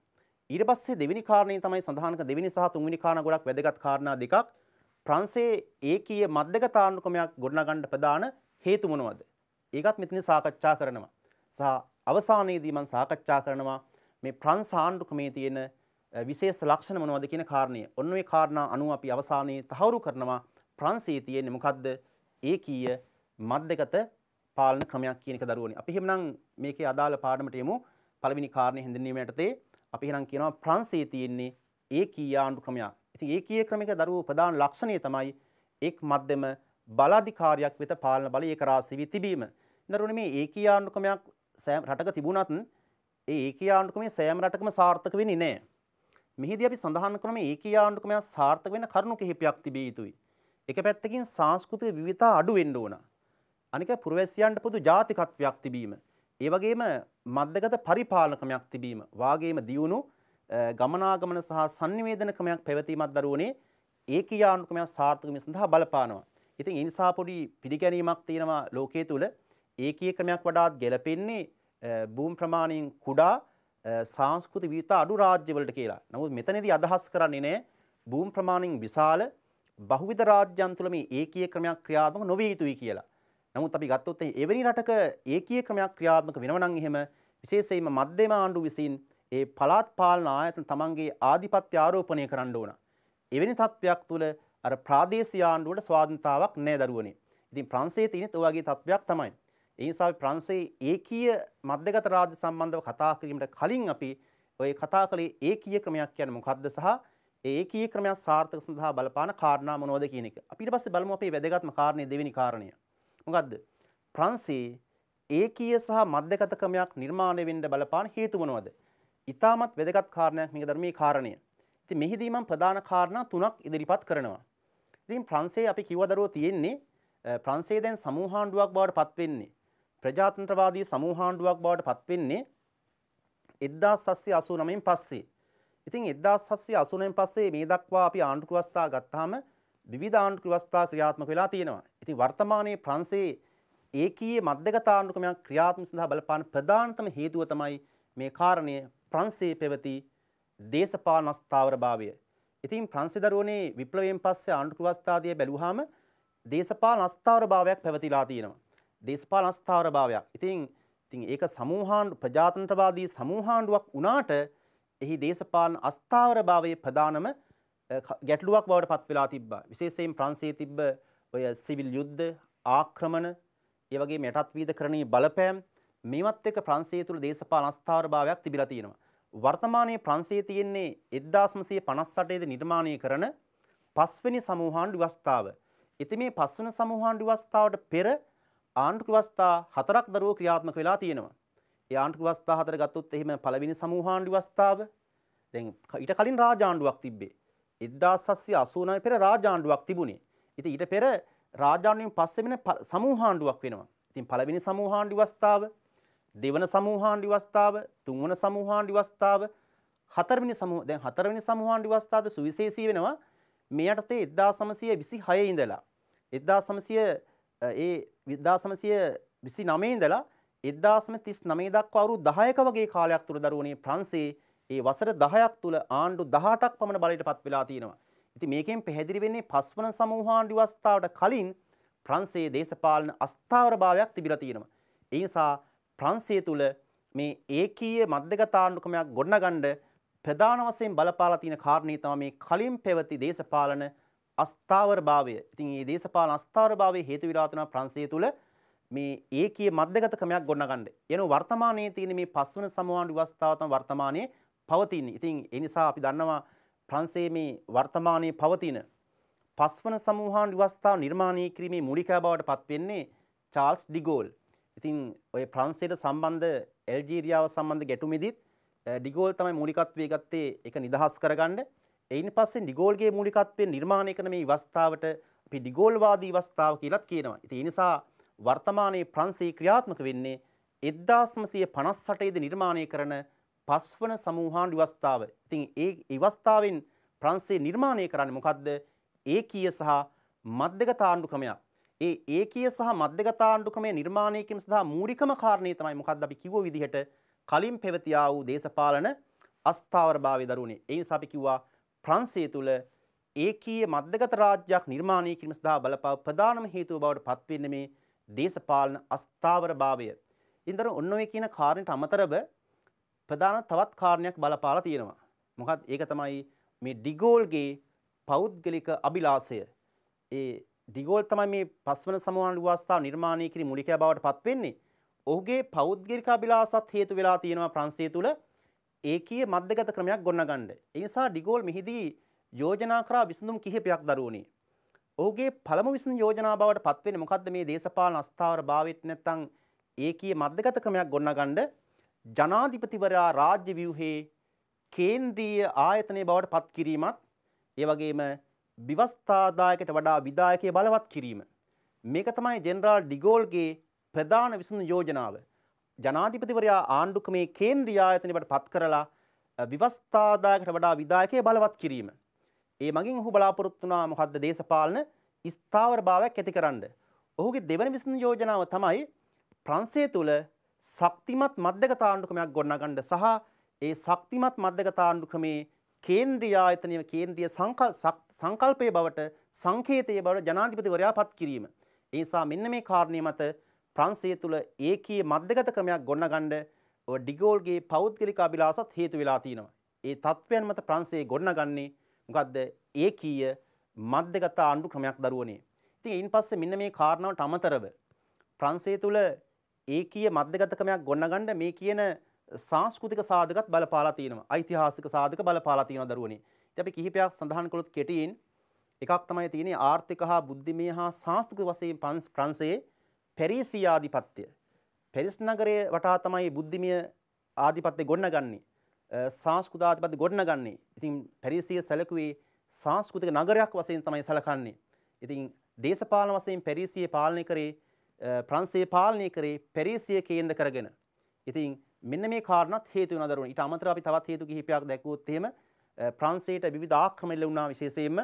ඊට පස්සේ දෙවෙනි කාරණේ තමයි සඳහන් කර දෙවෙනි සහ තුන්වෙනි කාරණා ගොඩක් වැදගත් කාරණා දෙකක්. ප්‍රංශයේ ඒකීය මධ්‍යගත ආණ්ඩු ක්‍රමයක් ගොඩනගන්න ප්‍රධාන හේතු මොනවද? ඒකත් මෙතන සාකච්ඡා කරනවා. සහ අවසානයේදී මම සාකච්ඡා කරනවා මේ ප්‍රංශ ආණ්ඩු ක්‍රමයේ තියෙන විශේෂ ලක්ෂණ මොනවද කියන කාරණය. ඔන්න ඔය කාරණා අනුව අපි අවසානයේ තහවුරු කරනවා ප්‍රංශයේ තියෙන්නේ මොකද්ද? ඒකීය මධ්‍යගත පාලන ක්‍රමයක් කියන එක දරුවනි. අපි එහෙමනම් මේකේ අදාළ පාඩමට යමු. පළවෙනි කාරණේ හැඳින්වීම යටතේ අපි එහෙනම් කියනවා ප්‍රංශයේ තියෙන්නේ ඒකීය ආණ්ඩු ක්‍රමයක්. ඉතින් ඒකීය ක්‍රමික දරුවෝ ප්‍රධාන ලක්ෂණය තමයි එක් මධ්‍යම බලාධිකාරියක් වෙත පාලන බලය ඒකරාශී වී තිබීම. දරුවනි මේ ඒකීය ආණ්ඩු ක්‍රමයක් සෑම රටක තිබුණත් ඒ ඒකීය ආණ්ඩු ක්‍රමය සෑම රටකම සාර්ථක වෙන්නේ නැහැ. මෙහිදී අපි සඳහන් කරන මේ ඒකීය ආණ්ඩු ක්‍රමයක් සාර්ථක වෙන්න කරුණු කිහිපයක් තිබිය යුතුයි. එක පැත්තකින් සංස්කෘතික විවිධතා අඩු වෙන්න ඕන. අනික පුරවැසියන්ට පොදු ජාතිකත්වයක් තිබීම. ඒ වගේම මධ්‍යගත පරිපාලන ක්‍රමයක් තිබීම. වාගේම දියුණු ගමනාගමන සහ sannivedana ක්‍රමයක් පැවතීමක් දරුවනේ ඒකීය ආණ්ඩු ක්‍රමයක් සාර්ථක වීම සඳහා බලපානවා. ඉතින් ඒ නිසා පොඩි පිළිගැනීමක් තියෙනවා ලෝකයේ තුල ඒකීය ක්‍රමයක් වඩාත් ගැළපෙන්නේ භූමි ප්‍රමාණයෙන් කුඩා සංස්කෘතික විවිධතා අඩු රාජ්‍යවලට කියලා. නමුත් මෙතනදී අදහස් කරන්නේ නැහැ භූමි ප්‍රමාණයෙන් විශාල බහුවිධ රාජ්‍යයන් තුල මේ ඒකීය ක්‍රමයක් ක්‍රියාත්මක නොවිය යුතුයි කියලා. නමුත් අපි ගත්තොත් එවැනි රටක ඒකීය ක්‍රමයක් ක්‍රියාත්මක වෙනවා නම් එහෙම විශේෂයෙන්ම මධ්‍යම ආණ්ඩුව විසින් ඒ පළාත් පාලන ආයතන තමන්ගේ ආධිපත්‍ය ආරෝපණය කරන්න ඕන. එවැනි තත්ත්වයක් තුල අර ප්‍රාදේශීය ආණ්ඩුවට ස්වාධීනතාවක් නැහැ දරුවනේ. ඉතින් ප්‍රංශයේ තියෙන ඒ වගේ තත්ත්වයක් තමයි. ඒ නිසා ප්‍රංශයේ ඒකීය මධ්‍යගත රාජ්‍ය සම්බන්ධව කතා කිරීමට කලින් අපි ඔය කතා කළේ ඒකීය ක්‍රමයක් කියන්නේ මොකක්ද සහ ඒ ඒකීය ක්‍රමයක් සාර්ථක සඳහා බලපාන කාරණා මොනවද කියන එක. අපි ඊට පස්සේ බලමු අපේ වැදගත්ම කාරණේ දෙවෙනි කාරණය. මොකද්ද? ප්‍රංශයේ ඒකීය සහ මධ්‍යගත ක්‍රමයක් නිර්මාණය වෙන්න බලපාන හේතු මොනවද? ඊටමත් වැදගත් කාරණයක් මේක ධර්මයේ කාරණය. ඉතින් මෙහිදී මම ප්‍රධාන කාරණා තුනක් ඉදිරිපත් කරනවා. ඉතින් ප්‍රංශයේ අපි කිව්ව දරුවෝ තියෙන්නේ ප්‍රංශයේ දැන් සමූහාණ්ඩුවක් බවට පත් වෙන්නේ ප්‍රජාතන්ත්‍රවාදී සමූහාණ්ඩුවක් බවට පත් වෙන්නේ 1789න් පස්සේ. ඉතින් 1789න් පස්සේ මේ දක්වා අපි ආණ්ඩුක ව්‍යවස්ථා ගත්තාම විවිධ ආණ්ඩුක ව්‍යවස්ථා ක්‍රියාත්මක වෙලා තියෙනවා. ඉතින් වර්තමානයේ ප්‍රංශයේ ඒකීය මධ්‍යගත ආණ්ඩුක ක්‍රමයක් ක්‍රියාත්මක සඳහා බලපාන ප්‍රධානතම හේතුව තමයි මේ කාරණය ප්‍රංශයේ පැවති දේශපාලන අස්ථාවරභාවය. ඉතින් ප්‍රංශ දරුවනේ විප්ලවයෙන් පස්සේ ආණ්ඩුක ව්‍යවස්ථාදිය බැලුවාම දේශපාලන අස්ථාවරභාවයක් පැවතිලා තියෙනවා. දේශපාලන අස්ථාවරභාවයක්. ඉතින් ඒක සමූහාණ්ඩු ප්‍රජාතන්ත්‍රවාදී සමූහාණ්ඩුවක් වුණාට එහි දේශපාලන අස්ථාවරභාවයේ ප්‍රධානම ගැටලුවක් බවට පත් වෙලා තිබ්බා. විශේෂයෙන් ප්‍රංශයේ තිබ්බ ඔය සිවිල් යුද්ධ, ආක්‍රමණ, ඒ වගේම යටත් වීදකරණයේ බලපෑම් මේවත් එක්ක ප්‍රංශයේ තුල දේශපාලන අස්ථාවරභාවයක් තිබිලා තියෙනවා. වර්තමානයේ ප්‍රංශයේ තියෙන්නේ 1958 දී නිර්මාණය කරන පස්වෙනි සමූහාණ්ඩු ව්‍යවස්ථාව. ඉතින් මේ පස්වෙනි සමූහාණ්ඩු ව්‍යවස්ථාවට පෙර ආණ්ඩුක ව්‍යවස්ථා හතරක් දරුවෝ ක්‍රියාත්මක වෙලා තියෙනවා. ඒ ආණ්ඩුක ව්‍යවස්ථා හතර ගත්තොත් එහෙම පළවෙනි සමූහාණ්ඩු ව්‍යවස්ථාව දැන් ඊට කලින් රාජාණ්ඩුවක් තිබ්බේ. 1789 පෙර රාජාණ්ඩුවක් තිබුණේ. ඉතින් ඊට පෙර රාජාණ්ඩුවෙන් පස්සේ වෙන සමූහාණ්ඩුවක් වෙනවා. ඉතින් පළවෙනි සමූහාණ්ඩු ව්‍යවස්ථාව, දෙවන සමූහාණ්ඩු ව්‍යවස්ථාව, තුන්වන සමූහාණ්ඩු ව්‍යවස්ථාව, හතරවෙනි සමූහාණ්ඩු ව්‍යවස්ථාවද සුවිශේෂී වෙනවා. මේ යටතේ 1926 ඉඳලා 1929 ඉඳලා 1939 දක්වා අවුරුදු 10ක වගේ කාලයක් තුර දරුවනේ ප්‍රංශයේ ඒ වසර 10ක් තුල ආණ්ඩු 18ක් පමණ බලයට පත් වෙලා තියෙනවා. ඉතින් මේකෙන් පැහැදිලි වෙන්නේ පස්වන සමූහාණ්ඩු ව්‍යවස්ථාවට කලින් ප්‍රංශයේ දේශපාලන අස්ථාවරභාවයක් තිබිලා තියෙනවා. ඒ නිසා ප්‍රංශය තුල මේ ඒකීය මධ්‍යගත ආණ්ඩුක්‍රමයක් ගොඩනගන්න ප්‍රධාන වශයෙන් බලපාලා තියෙන කාරණේ තමයි මේ කලින් පැවති දේශපාලන අස්ථාවරභාවය. ඉතින් මේ දේශපාලන අස්ථාවරභාවයේ හේතු විලා තියෙන ප්‍රංශය තුල මේ ඒකීය මධ්‍යගත ක්‍රමයක් ගොඩනගන්න. එන වර්තමානයේ තියෙන මේ පස්වන සමූහාණ්ඩු ව්‍යවස්ථාව තමයි වර්තමානයේ පවතින්නේ. ඉතින් ඒ නිසා අපි දන්නවා ප්‍රංශයේ මේ වර්තමානයේ පවතින පස්වන සමූහාණ්ඩු ව්‍යවස්ථාව නිර්මාණය කිරීමේ මූලිකයා බවට පත් වෙන්නේ චාල්ස් ඩිගෝල්. ඉතින් ඔය ප්‍රංශයට සම්බන්ධ ඇල්ජීරියාව සම්බන්ධ ගැටුමේදීත් ඩිගෝල් තමයි මූලිකත්වයේ ගත්තේ ඒක නිදහස් කරගන්න. එයින් පස්සේ ඩිගෝල්ගේ මූලිකත්වයෙන් නිර්මාණය කරන මේ ව්‍යවස්ථාවට අපි ඩිගෝල්වාදී ව්‍යවස්ථාව කියලාත් කියනවා. ඉතින් ඒ නිසා වර්තමානයේ ප්‍රංශයේ ක්‍රියාත්මක වෙන්නේ 1958 දී නිර්මාණය කරන පස්වන සමූහාණ්ඩු ව්‍යවස්ථාව. ඉතින් ඒ ව්‍යවස්ථාවෙන් ප්‍රංශය නිර්මාණය කරන්නේ මොකද්ද? ඒකීය සහ මධ්‍යගත ආණ්ඩු ක්‍රමයක්. ඒ ඒකීය සහ මධ්‍යගත ආණ්ඩු ක්‍රමය නිර්මාණය කිරීම සඳහා මූලිකම කාරණේ තමයි මොකද්ද අපි කිව්ව විදිහට කලින් පැවතියා වූ දේශපාලන අස්ථාවරභාවය දරුවනේ. ඒ නිසා අපි කිව්වා ප්‍රංශය තුල ඒකීය මධ්‍යගත රාජ්‍යයක් නිර්මාණය කිරීම සඳහා බලපාව ප්‍රධානම හේතුව බවට පත් වෙන්නේ මේ දේශපාලන අස්ථාවරභාවය. ඉන්දර ඔන්න ඔය කියන කාරණයට අමතරව ප්‍රධාන තවත් කාරණයක් බලපාලා තියෙනවා. මොකක්ද? ඒක තමයි මේ ඩිගෝල්ගේ පෞද්ගලික අභිලාෂය. ඒ ඩිගෝල් තමයි මේ පස්වන සමූහාණ්ඩු ව්‍යවස්ථාව නිර්මාණය කිරීම මූලිකයා බවට පත් වෙන්නේ. ඔහුගේ පෞද්ගලික අභිලාෂත් හේතු වෙලා තියෙනවා ප්‍රංශය තුල ඒකීය මධ්‍යගත ක්‍රමයක් ගොඩනගන්න. ඒ නිසා ඩිගෝල් මෙහිදී යෝජනා කරා විසඳුම් කිහිපයක් දරුවනේ. ඔහුගේ පළමු විසඳුම් යෝජනා බවට පත් වෙන්නේ මොකද්ද? මේ දේශපාලන අස්ථාවරභාවයට නැත්තම් ඒකීය මධ්‍යගත ක්‍රමයක් ගොඩනගන්න ජනාධිපතිවරයා රාජ්‍ය ව්‍යුහයේ කේන්ද්‍රීය ආයතනයේ බවට පත් කිරීමත් ඒ වගේම ව්‍යවස්ථාදායකයට වඩා විධායකයේ බලවත් කිරීම. මේක තමයි ජෙනරාල් ඩිගෝල්ගේ ප්‍රධාන විසඳුම් යෝජනාව. ජනාධිපතිවරයා ආණ්ඩුක්‍රමේ කේන්ද්‍රීය ආයතනයට පත් කරලා ව්‍යවස්ථාදායකයට වඩා විධායකයේ බලවත් කිරීම. ඒ මගින් ඔහු බලාපොරොත්තු වුණා මොකද්ද? දේශපාලන ස්ථාවරභාවයක් ඇතිකරන්න. ඔහුගේ දෙවන විසඳුම් යෝජනාව තමයි ප්‍රංශය තුල ශක්තිමත් මධ්‍යගත ආණ්ඩුක්‍රමයක් ගොඩනගන්න සහ ඒ ශක්තිමත් මධ්‍යගත ආණ්ඩුක්‍රමේ කේන්ද්‍රීය ආයතනීය කේන්ද්‍රීය සංකල්පයේ බවට සංකේතයේ බවට ජනාධිපතිවරයා පත් කිරීම. ඒ නිසා මෙන්න මේ කාරණේ මත ප්‍රංශය තුල ඒකීය මධ්‍යගත ක්‍රමයක් ගොඩනගන්න ඔය ඩිගෝල්ගේ පෞද්ගලික අභිලාෂත් හේතු වෙලා තියෙනවා. ඒ තත්ත්වයන් මත ප්‍රංශය ගොඩනගන්නේ මොකද්ද? ඒකීය මධ්‍යගත ආණ්ඩු ක්‍රමයක් දරුවනේ. ඉතින් ඊයින් පස්සේ මෙන්න මේ කාරණාවට අමතරව ප්‍රංශය තුල ඒකීය මධ්‍යගත ක්‍රමයක් ගොඩනගන්න මේ කියන සංස්කෘතික සාධකත් බලපාලා තියෙනවා. ඓතිහාසික සාධක බලපාලා තියෙනවා දරුවනේ. ඉතින් අපි කිහිපයක් සඳහන් කළොත් කෙටියෙන් එකක් තමයි තියෙන්නේ ආර්ථික හා බුද්ධිමය හා සංස්කෘතික වශයෙන් ප්‍රංශයේ පැරිසීය ආධිපත්‍ය. පැරිස් නගරයේ වටා තමයි බුද්ධිමය ආධිපත්‍ය ගොඩනගන්නේ. සංස්කෘතික ආධිපත්‍ය ගොඩනගන්නේ. ඉතින් පැරිසිය සැලකුවේ සංස්කෘතික නගරයක් වශයෙන් තමයි සැලකන්නේ. ඉතින් දේශපාලන වශයෙන් පැරිසිය පාලනය කරේ ප්‍රංශය පාලනය කරේ පැරිසිය කේන්ද්‍ර කරගෙන. ඉතින් මෙන්න මේ කාරණාත් හේතු වෙනවා දරුවනේ. ඊට අමතරව අපි තවත් හේතු කිහිපයක් දැක්වුවොත් එහෙම ප්‍රංශයට විවිධ ආක්‍රමණ ලැබුණා විශේෂයෙන්ම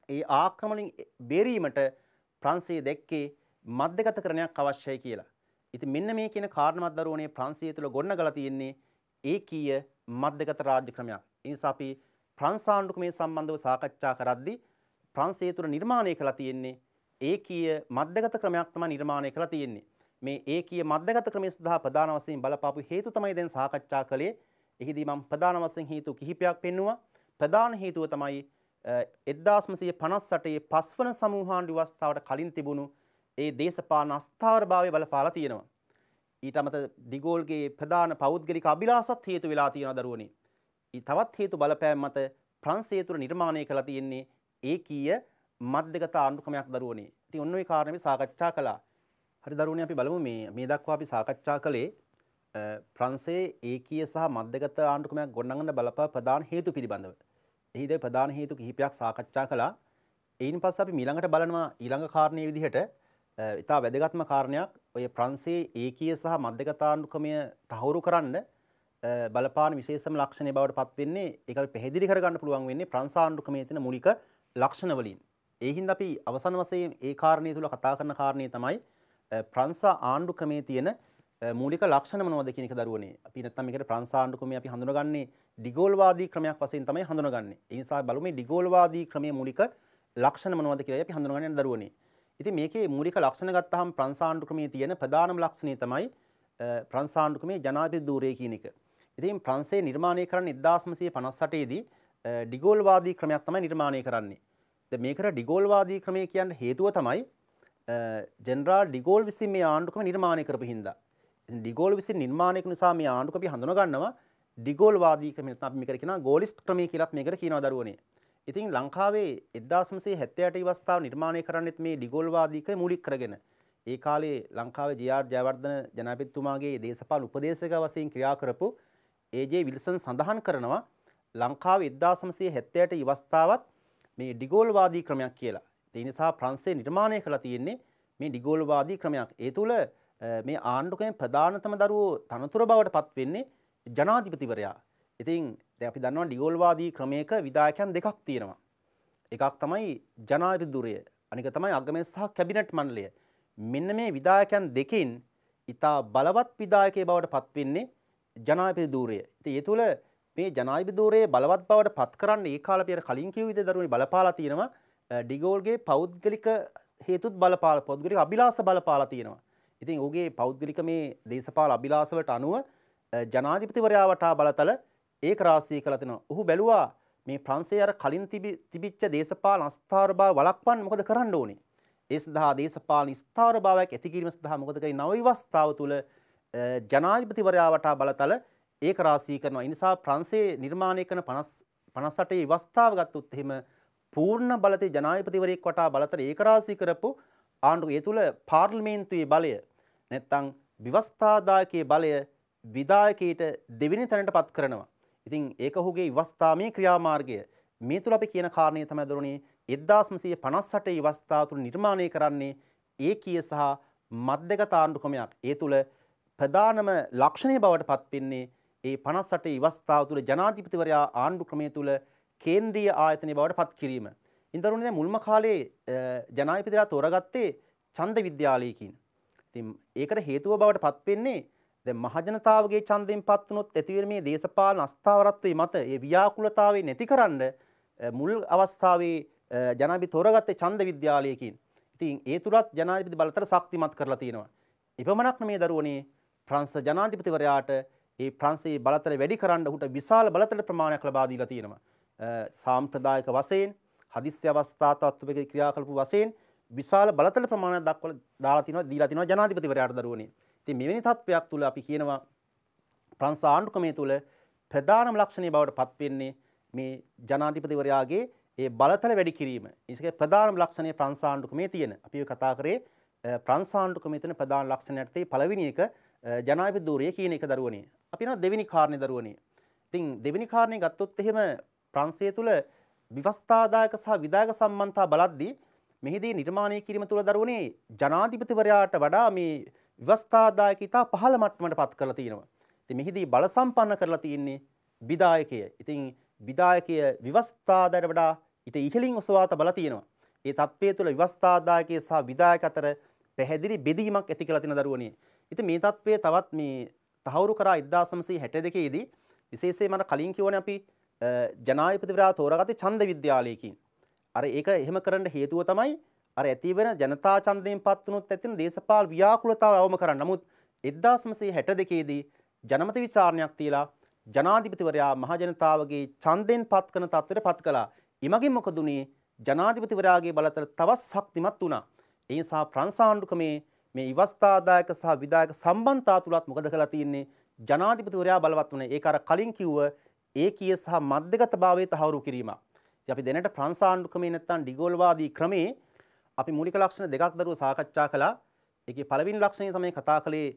ඒ ආක්‍රමණින් බේරීමට ප්‍රංශය දැක්කේ මධ්‍යගතකරණයක් අවශ්‍යයි කියලා. ඉතින් මෙන්න මේ කියන කාරණාවත් දරුවනේ ප්‍රංශය තුළ ගොඩනගලා තියෙන්නේ ඒකීය මධ්‍යගත රාජ්‍ය ක්‍රමයක්. ඒ නිසා අපි ප්‍රංශ ආණ්ඩුක්‍රමයේ සම්බන්ධව සාකච්ඡා කරද්දී ප්‍රංශය තුළ නිර්මාණය කළා තියෙන්නේ ඒකීය මධ්‍යගත ක්‍රමයක් තමයි නිර්මාණය කළා තියෙන්නේ. මේ ඒකීය මධ්‍යගත ක්‍රමයේ සඳහා ප්‍රධාන වශයෙන් බලපාපු හේතු තමයි දැන් සාකච්ඡා කළේ. එහිදී මම ප්‍රධාන වශයෙන් හේතු කිහිපයක් පෙන්නුවා. ප්‍රධාන හේතුව තමයි 1958 පස්වන සමූහාණ්ඩු ව්‍යවස්ථාවට කලින් තිබුණු ඒ දේශපාලන අස්ථාවරභාවය බලපාලා තියෙනවා. ඊට අමතර ඩිගෝල්ගේ ප්‍රධාන පෞද්ගලික අභිලාෂත් හේතු වෙලා තියෙනවා දරුවනේ. තවත් හේතු බලපෑම් මත ප්‍රංශය තුළ නිර්මාණය කළා තියෙන්නේ ඒකීය මධ්‍යගත ආණ්ඩුක්‍රමයක් දරුවනේ. ඉතින් ඔන්න ඔය කාරණේ සාකච්ඡා කළා. හරි දරුවනේ අපි බලමු මේ දක්වා අපි සාකච්ඡා කළේ ප්‍රංශයේ ඒකීය සහ මධ්‍යගත ආණ්ඩුක්‍රමයක් ගොඩනගන්න බලපෑ ප්‍රධාන හේතු පිළිබඳව. එහිදී ප්‍රධාන හේතු කිහිපයක් සාකච්ඡා කළා. ඊයින් පස්සේ අපි ඊළඟට බලනවා ඊළඟ කාරණේ විදිහට ඉතා වැදගත්ම කාරණයක් ඔය ප්‍රංශයේ ඒකීය සහ මධ්‍යගත ආණ්ඩුක්‍රමය තහවුරු කරන්න බලපාන විශේෂම ලක්ෂණය බවට පත් වෙන්නේ ඒක අපි පැහැදිලි කරගන්න පුළුවන් වෙන්නේ ප්‍රංශ ආණ්ඩුක්‍රමයේ තියෙන මූලික ලක්ෂණ වලින්. ඒ හින්දා අපි අවසන් වශයෙන් ඒ කාරණේ තුල කතා කරන කාරණේ තමයි ප්‍රංශ ආණ්ඩුක්‍රමයේ තියෙන මූලික ලක්ෂණ මොනවද කියන එක දරුවනේ. අපි නැත්තම් මේකට ප්‍රංශ ආණ්ඩුක්‍රමය අපි හඳුනගන්නේ ඩිගෝල්වාදී ක්‍රමයක් වශයෙන් තමයි හඳුනගන්නේ. ඒ නිසා බලමු මේ ඩිගෝල්වාදී ක්‍රමයේ මූලික ලක්ෂණ මොනවද කියලා අපි හඳුනගන්නේ දරුවනේ. ඉතින් මේකේ මූලික ලක්ෂණ ගත්තාම ප්‍රංශ ආණ්ඩුක්‍රමයේ තියෙන ප්‍රධානම ලක්ෂණය තමයි ප්‍රංශ ආණ්ඩුක්‍රමයේ ජනාධිපති ධූරය කියන එක. ඉතින් ප්‍රංශය නිර්මාණය කරන්නේ 1958 දී ඩිගෝල්වාදී ක්‍රමයක් තමයි නිර්මාණය කරන්නේ. දැන් මේකට ඩිගෝල්වාදී ක්‍රමය කියන්න හේතුව තමයි ජෙනරාල් ඩිගෝල් විසින් මේ ආණ්ඩුක්‍රම නිර්මාණය කරපු හින්දා. ඉතින් ඩිගෝල් විසින් නිර්මාණය කරන නිසා මේ ආණ්ඩුක්‍රම අපි හඳුනා ගන්නවා ඩිගෝල්වාදී ක්‍රමය. නැත්නම් අපි මේකට කියනවා ගෝලිස්ට් ක්‍රමය කියලාත් මේකට කියනවා දරුවනේ. ඉතින් ලංකාවේ 1978 ඉවස්ථාව නිර්මාණය කරන්නෙත් මේ ඩිගෝල්වාදී ක්‍රමය මූලික කරගෙන. ඒ කාලේ ලංකාවේ ජේ.ආර්. ජයවර්ධන ජනාධිපතිතුමාගේ දේශපාලන උපදේශක වශයෙන් ක්‍රියා කරපු ඒ.ජේ. විල්සන් සඳහන් කරනවා ලංකාවේ 1978 ඉවස්ථාවත් මේ ඩිගෝල්වාදී ක්‍රමයක් කියලා. ඒ නිසා ප්‍රංශය නිර්මාණය කරලා තියෙන්නේ මේ ඩිගෝල්වාදී ක්‍රමයක්. ඒ තුල මේ ආණ්ඩුක්‍රමේ ප්‍රධානතම දරුවෝ තනතුර බවට පත් වෙන්නේ ජනාධිපතිවරයා. ඉතින් දැන් අපි දන්නවා ඩිගෝල්වාදී ක්‍රමයක විධායකයන් දෙකක් තියෙනවා. එකක් තමයි ජනාධිපති ධුරය, අනික තමයි අගමැති සහ කැබිනට් මණ්ඩලය. මෙන්න මේ විධායකයන් දෙකෙන් ඉතා බලවත් විධායකයෙක් බවට පත් වෙන්නේ ජනාධිපති ධුරය. ඉතින් ඒ තුල මේ ජනාධිපති ධුරයේ බලවත් බවට පත් කරන්න ඒ කාලේ අපි කලින් කිව්ව විදිහට දරුවනි බලපාලා තියෙනවා. ඩිගෝල්ගේ පෞද්ගලික හේතුත් බලපාලා පෞද්ගලික අභිලාෂ බලපාලා තියෙනවා. ඉතින් ඔහුගේ පෞද්ගලික මේ දේශපාලන අභිලාෂ වලට අනුව ජනාධිපතිවරයා වටා බලතල ඒක රාශී කළා තිනවා. ඔහු බැලුවා මේ ප්‍රංශයේ අර කලින් තිබිච්ච දේශපාලන අස්ථාවරභාව වළක්වන්න මොකද කරන්න ඕනේ? ඒ සඳහා දේශපාලන ස්ථාවරභාවයක් ඇති කිරීම සඳහා මොකද කරේ? නව විවස්ථාව තුළ ජනාධිපතිවරයා වටා බලතල ඒක රාශී කරනවා. ඒ නිසා ප්‍රංශයේ නිර්මාණය කරන 58 විවස්ථාව ගත්තොත් එහෙම පූර්ණ බලතේ ජනාධිපතිවරයෙක් වටා බලතල ඒක රාශී කරපු ආණ්ඩුව. ඒ තුළ පාර්ලිමේන්තුවේ බලය නැත්තම් විවස්ථාදායකයේ බලය විධායකයට දෙවෙනි තැනට පත් කරනවා. ඉතින් ඒක ඔහුගේ විවස්ථාමය ක්‍රියාමාර්ගය. මේ තුල අපි කියන කාරණේ තමයි දරුවනේ 1958 විවස්ථාව තුළ නිර්මාණය කරන්නේ ඒකීය සහ මධ්‍යගත ආණ්ඩුක්‍රමයක්. ඒ තුල ප්‍රධානම ලක්ෂණය බවට පත් වෙන්නේ ඒ 58 විවස්ථාව තුළ ජනාධිපතිවරයා ආණ්ඩුක්‍රමය තුළ කේන්ද්‍රීය ආයතනය බවට පත් කිරීම. ඉතින් දරුවනේ දැන් මුල්ම කාලේ ජනාධිපතිලා තෝරගත්තේ ඡන්ද විද්‍යාලයකින්. ඉතින් ඒකට හේතුව බවට පත් වෙන්නේ දැන් මහජනතාවගේ ඡන්දයෙන් පත් වුණොත් ඇතිවෙන මේ දේශපාලන අස්ථාවරත්වයේ මත ඒ ව්‍යාකූලතාවය නැතිකරන්න මුල් අවස්ථාවේ ජනාධිපති තෝරගත්තේ ඡන්ද විද්‍යාලයකින්. ඉතින් ඒ තුරත් ජනාධිපති බලතල ශක්තිමත් කරලා තියෙනවා. එපමණක් නෙමේ දරුවනේ ප්‍රංශ ජනාධිපතිවරයාට ඒ ප්‍රංශයේ බලතල වැඩි කරන්න ඔහුට විශාල බලතල ප්‍රමාණයක් ලබා දීලා තියෙනවා. සාම්ප්‍රදායික වශයෙන් හදිස්සි අවස්ථා තත්ත්වයක ක්‍රියා කළපු වශයෙන් විශාල බලතල ප්‍රමාණයක් දක්වලා දීලා තිනවා ජනාධිපතිවරයාට දරුවනේ. ඉතින් මෙවැනි තත්ත්වයක් තුල අපි කියනවා ප්‍රංශ ආණ්ඩුක්‍රමය තුල ප්‍රධානම ලක්ෂණය බවට පත් වෙන්නේ මේ ජනාධිපතිවරයාගේ ඒ බලතල වැඩි කිරීම. ඒකේ ප්‍රධානම ලක්ෂණය ප්‍රංශ ආණ්ඩුක්‍රමයේ තියෙන. අපි කතා කරේ ප්‍රංශ ආණ්ඩුක්‍රමයේ තියෙන ප්‍රධාන ලක්ෂණයට තේ පළවෙනි එක ජනාධිපති ධූරය කියන එක දරුවනේ. අපි යනවා දෙවෙනි කාරණේ දරුවනේ. ඉතින් දෙවෙනි කාරණේ ගත්තොත් එහෙම ප්‍රංශය තුල විවස්ථාදායක සහ විධායක සම්බන්ධතා බලද්දී මෙහිදී නිර්මාණය කිරීම තුල දරුවනේ ජනාධිපතිවරයාට වඩා මේ විවස්ථාදායකිතා පහළ මට්ටමට පත් කරලා තියෙනවා. ඉතින් මෙහිදී බල සම්පන්න කරලා තියෙන්නේ විධායකය. ඉතින් විධායකය විවස්ථාදායකට වඩා ඊට ඉහළින් ඔසවා තබලා තියෙනවා. ඒ තත්ත්වය තුළ විවස්ථාදායකය සහ විධායක අතර පැහැදිලි බෙදීමක් ඇති කරලා තියෙන දරුවනේ. ඉතින් මේ තත්ත්වය තවත් මේ තහවුරු කරා 1962 දී විශේෂයෙන්ම අර කලින් කියවනේ අපි ජනාධිපතිවරයා තෝරාගත්තේ ඡන්ද විද්‍යාලයකින්. අර ඒක එහෙම කරන්න හේතුව තමයි අර ඇති වෙන ජනතා ඡන්දයෙන් පත් වුණොත් ඇතිවන දේශපාලන ව්‍යාකූලතාව අවම කරන්න. නමුත් 1962 දී ජනමත විචාරණයක් තියලා ජනාධිපතිවරයා මහ ජනතාවගේ ඡන්දයෙන් පත් කරන තත්ත්වයට පත් කළා. එමගින් මොකද උනේ? ජනාධිපතිවරයාගේ බලතල තවත් ශක්තිමත් වුණා. ඒ නිසා ප්‍රංශ ආණ්ඩුක්‍රමේ මේ විවස්ථාදායක සහ විධායක සම්බන්ධතා තුලත් මොකද කරලා තියෙන්නේ? ජනාධිපතිවරයා බලවත් වුණේ. ඒක අර කලින් කිව්ව ඒකීය සහ මධ්‍යගතභාවයේ තහවුරු කිරීමක්. ඉතින් අපි දැනට ප්‍රංශ ආණ්ඩුක්‍රමේ නැත්තම් ඩිගෝල්වාදී ක්‍රමේ අපි මූලික ලක්ෂණ දෙකක් දරුව සාකච්ඡා කළා. ඒකේ පළවෙනි ලක්ෂණය තමයි කතා කළේ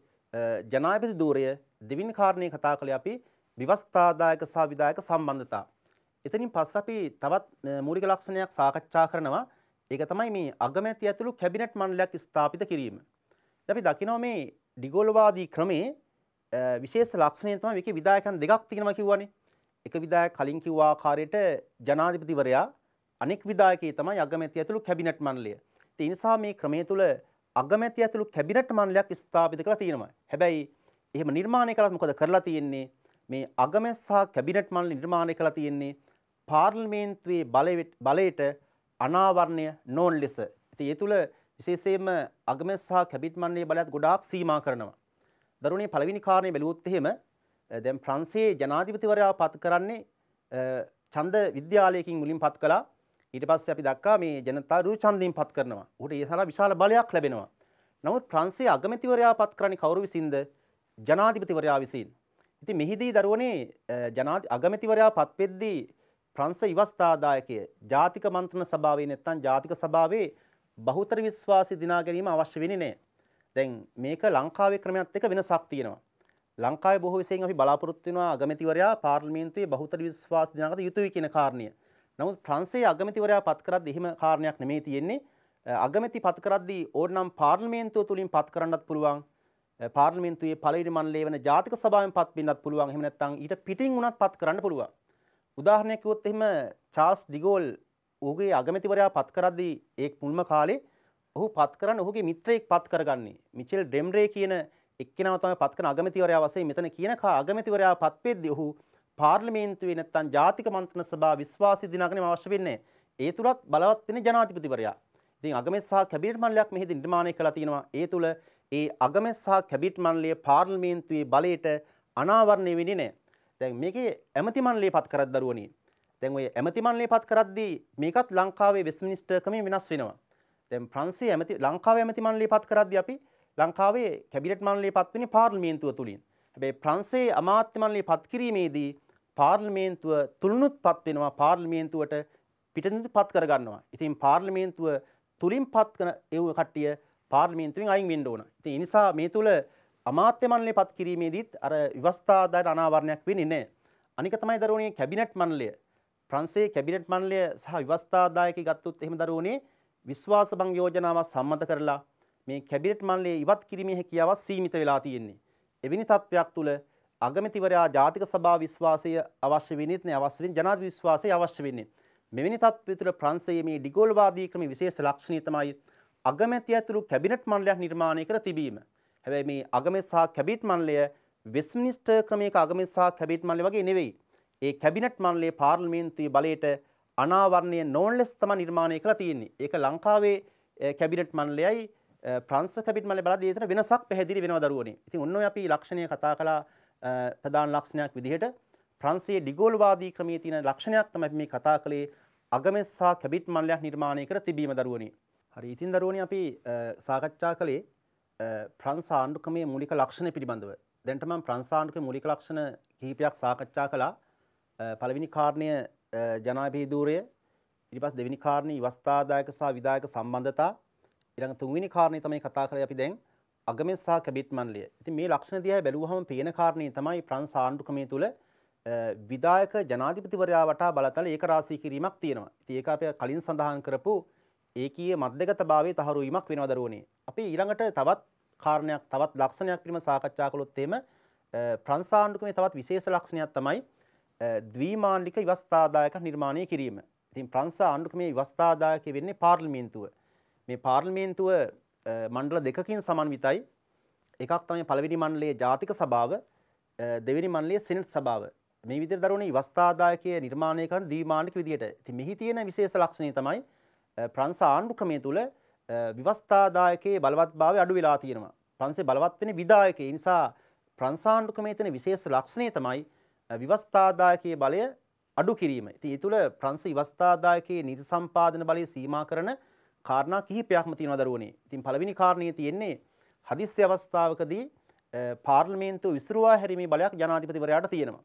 ජනාධිපති ධූරය. දෙවෙනි කාරණේ කතා කළේ අපි විවස්ථාදායක සහ විධායක සම්බන්ධතා. එතනින් පස්සේ අපි තවත් මූලික ලක්ෂණයක් සාකච්ඡා කරනවා. ඒක තමයි මේ අගමැති ඇතුළු කැබිනට් මණ්ඩලයක් ස්ථාපිත කිරීම. අපි දකිනවා මේ ඩිගෝල්වාදී ක්‍රමේ විශේෂ ලක්ෂණය තමයි මේකේ විධායකයන් දෙකක් තියෙනවා කිව්වනේ. එක විධායක කලින් කිව්ව ආකාරයට ජනාධිපතිවරයා, අනෙක් විධායකයේ තමයි අගමැති ඇතුළු කැබිනට් මණ්ඩලය. ඒ නිසා මේ ක්‍රමයේ තුල අගමැති ඇතුළු කැබිනට් මණ්ඩලයක් ස්ථාපිත කරලා තියෙනවා. හැබැයි එහෙම නිර්මාණය කළත් මොකද කරලා තියෙන්නේ? මේ අගමැත් සහ කැබිනට් මණ්ඩල නිර්මාණය කළා තියෙන්නේ පාර්ලිමේන්තුවේ බලයට අනාවරණය නොවන ලෙස. ඉතින් ඒ තුල විශේෂයෙන්ම අගමැත් සහ කැබිනට් මණ්ඩලයේ බලයත් ගොඩාක් සීමා කරනවා. දරුවනේ පළවෙනි කාරණේ බැලුවොත් එහෙම දැන් ප්‍රංශයේ ජනාධිපතිවරයා පත් කරන්නේ ඡන්ද විද්‍යාලයකින් මුලින් පත් කළා. ඊට පස්සේ අපි දැක්කා මේ ජනතා රු ඡන්දයෙන් පත් කරනවා. උහුට ඒ තරම් විශාල බලයක් ලැබෙනවා. නමුත් ප්‍රංශයේ අගමැතිවරයා පත් කරන්නේ කවුරු විසින්ද? ජනාධිපතිවරයා විසින්. ඉතින් මෙහිදී දරුවනේ අගමැතිවරයා පත් වෙද්දී ප්‍රංශ ඉවස්ථාදායකය ජාතික මන්ත්‍රණ සභාවේ නැත්නම් ජාතික සභාවේ බහුතර විශ්වාසය දිනා ගැනීම අවශ්‍ය වෙන්නේ නැහැ. දැන් මේක ලංකාවේ ක්‍රමයක් එක්ක වෙනසක් තියෙනවා. ලංකාවේ බොහෝ විශේෂයෙන් අපි බලාපොරොත්තු වෙනවා අගමැතිවරයා පාර්ලිමේන්තුවේ බහුතර විශ්වාස දිනාගත යුතුයි කියන කාරණය. නමුත් ප්‍රංශයේ අගමැතිවරයා පත් කරද්දී එහෙම කාරණයක් නෙමෙයි තියෙන්නේ. අගමැති පත් කරද්දී ඕනනම් පාර්ලිමේන්තුව තුලින් පත් කරන්නත් පුළුවන්. පාර්ලිමේන්තුවේ පළවෙනි මණ්ඩලයේ වෙන ජාතික සභාවෙන් පත් වෙන්නත් පුළුවන්. එහෙම නැත්නම් ඊට පිටින් උනත් පත් කරන්න පුළුවන්. උදාහරණයක් කිව්වොත් එහෙම චාල්ස් ඩිගෝල් ඔහුගේ අගමැතිවරයා පත් කරද්දී ඒ මුල්ම කාලේ ඔහු පත් කරන්නේ ඔහුගේ මිත්‍රයෙක් පත් කරගන්නේ. මිචෙල් ඩෙම්රේ කියන එක්කෙනාව තමයි පත් කරන අගමැතිවරයා වශයෙන් මෙතන කියන අගමැතිවරයා පත් වෙද්දී ඔහු පාර්ලිමේන්තුවේ නැත්නම් ජාතික මන්ත්‍රණ සභාව විශ්වාසය දිනාගන්නම අවශ්‍ය වෙන්නේ. ඒ තුලත් බලවත් වෙන්නේ ජනාධිපතිවරයා. ඉතින් අගමැති සහ කැබිනට් මණ්ඩලයක් මෙහිදී නිර්මාණය කළා තියෙනවා. ඒ තුල ඒ අගමැති සහ කැබිනට් මණ්ඩලයේ පාර්ලිමේන්තුවේ බලයට අනාවරණය වෙන්නේ නැහැ. දැන් මේකේ ඇමති මණ්ඩලය පත් කරත් දරුවනේ. දැන් ඔය ඇමති මණ්ඩලය පත් කරද්දී මේකත් ලංකාවේ වෙස්ට්මිනිස්ටර් ක්‍රමයෙන් වෙනස් වෙනවා. දැන් ප්‍රංශයේ ලංකාවේ ඇමති මණ්ඩලය පත් කරද්දී අපි ලංකාවේ කැබිනට් මණ්ඩලය පත් වෙන්නේ පාර්ලිමේන්තුව තුලින්. හැබැයි ප්‍රංශයේ අමාත්‍ය මණ්ඩලය පත් කිරීමේදී පාර්ලිමේන්තුව තුලිනුත් පත් වෙනවා. පාර්ලිමේන්තුවට පිටිනුත් පත් කරගන්නවා. ඉතින් පාර්ලිමේන්තුව තුලින් පත් කරන ඒ කට්ටිය පාර්ලිමේන්තුවෙන් අයින් වෙන්න ඕන. ඉතින් ඒ නිසා මේ තුල අමාත්‍ය මණ්ඩලය පත් කිරීමේදීත් අර ව්‍යවස්ථාදායට අනාවරණයක් වෙන්නේ නැහැ. අනික තමයි දරුවනේ කැබිනට් මණ්ඩලය. ප්‍රංශයේ කැබිනට් මණ්ඩලය සහ ව්‍යවස්ථාදායකයි ගත්තොත් එහෙම දරුවනේ විශ්වාස භංග යෝජනාව සම්මත කරලා මේ කැබිනට් මණ්ඩලය ඉවත් කිරීමේ හැකියාව සීමිත වෙලා තියෙන්නේ. එවැනි තත්ත්වයක් තුල අගමැතිවරයා ජාතික සභාව විශ්වාසය අවශ්‍ය වෙන්නේ නැහැ. අවශ්‍ය වෙන්නේ ජනාධිපති විශ්වාසය අවශ්‍ය වෙන්නේ. මෙවැනි තත්ත්වය තුළ ප්‍රංශයේ මේ ඩිගෝල්වාදී ක්‍රම විශේෂ ලක්ෂණය තමයි අගමැති ඇතුළු කැබිනට් මණ්ඩලයක් නිර්මාණය කර තිබීම. හැබැයි මේ අගමැති සහ කැබිනට් මණ්ඩලය වෙස්ට්මිනිස්ටර් ක්‍රමයක අගමැති සහ කැබිනට් මණ්ඩලය වගේ නෙවෙයි. ඒ කැබිනට් මණ්ඩලයේ පාර්ලිමේන්තුවේ බලයට අනාවරණය නොවන ලෙස තමයි නිර්මාණය කරලා තියෙන්නේ. ඒක ලංකාවේ කැබිනට් මණ්ඩලයයි ප්‍රංශ කැබිනට් මණ්ඩලය බලද්දී ඒතර වෙනසක් පැහැදිලි වෙනවා දරුවනේ. ඉතින් ඔන්න ඔය අපි ලක්ෂණය කතා කළා ප්‍රධාන ලක්ෂණයක් විදිහට ප්‍රංශයේ ඩිගෝල්වාදී ක්‍රමයේ තියෙන ලක්ෂණයක් තමයි මේ කතා කළේ අගමැති සහ කැබිනට් මණ්ඩලයක් නිර්මාණය කර තිබීම දරුවනේ. හරි ඉතින් දරුවනේ අපි සාකච්ඡා කළේ ප්‍රංශ ආණ්ඩුක්‍රමයේ මූලික ලක්ෂණ පිළිබඳව. දැනට මම ප්‍රංශ ආණ්ඩුක්‍රමයේ මූලික ලක්ෂණ කිහිපයක් සාකච්ඡා කළා. පළවෙනි කාරණය ජනාධිපති ධූරය, ඊට පස්සේ දෙවෙනි කාරණේ ව්‍යවස්ථාදායක සහ විධායක සම්බන්ධතා, ඊළඟ තුන්වෙනි කාරණේ තමයි කතා කරේ අපි දැන් අගමැති සහ කැබිනට් මණ්ඩලය. ඉතින් මේ ලක්ෂණ දිහා බැලුවහම පේන කාරණේ තමයි ප්‍රංශ ආණ්ඩුක්‍රමයේ තුල විධායක ජනාධිපතිවරයා වටා බලතල ඒකරාශී කිරීමක් තියෙනවා. ඉතින් ඒක අපි කලින් සඳහන් කරපු ඒකීය මධ්‍යගතභාවයේ තහවුරු වීමක් වෙනවා දරුවනේ. අපි ඊළඟට තවත් කාරණයක් තවත් ලක්ෂණයක් පිළිබඳව සාකච්ඡා කළොත් එහෙම ප්‍රංශ ආණ්ඩුක්‍රමයේ තවත් විශේෂ ලක්ෂණයක් තමයි ද්විමාණ්ඩික ව්‍යවස්ථාදායක නිර්මාණය කිරීම. ඉතින් ප්‍රංශ ආණ්ඩුක්‍රමයේ ව්‍යවස්ථාදායක වෙන්නේ පාර්ලිමේන්තුව. මේ පාර්ලිමේන්තුව මණ්ඩල දෙකකින් සමන්විතයි. එකක් තමයි පළවෙනි මණ්ඩලයේ ජාතික සභාව, දෙවෙනි මණ්ඩලයේ සෙනෙට් සභාව. මේ විදිහට දරුවනේ ව්‍යවස්ථාදායකයේ නිර්මාණය කරන ද්විමාණ්ඩික විදිහට. ඉතින් මෙහි තියෙන විශේෂ ලක්ෂණය තමයි ප්‍රංශ ආණ්ඩුක්‍රමය තුල ව්‍යවස්ථාදායකයේ බලවත්භාවය අඩු වෙලා තියෙනවා. ප්‍රංශේ බලවත් වෙන්නේ විධායකයේ. ඒ නිසා ප්‍රංශ ආණ්ඩුක්‍රමයේ තියෙන විශේෂ ලක්ෂණය තමයි ව්‍යවස්ථාදායකයේ බලය අඩු කිරීම. ඉතින් ඒ තුල ප්‍රංශ ව්‍යවස්ථාදායකයේ නීති සම්පාදන බලය සීමා කරන කාරණා කිහිපයක්ම තියෙනවා දරුවනේ. ඉතින් පළවෙනි කාරණේ තියෙන්නේ හදිස්සි අවස්ථාවකදී පාර්ලිමේන්තුව විසිරුවා හැරීමේ බලයක් ජනාධිපතිවරයාට තියෙනවා.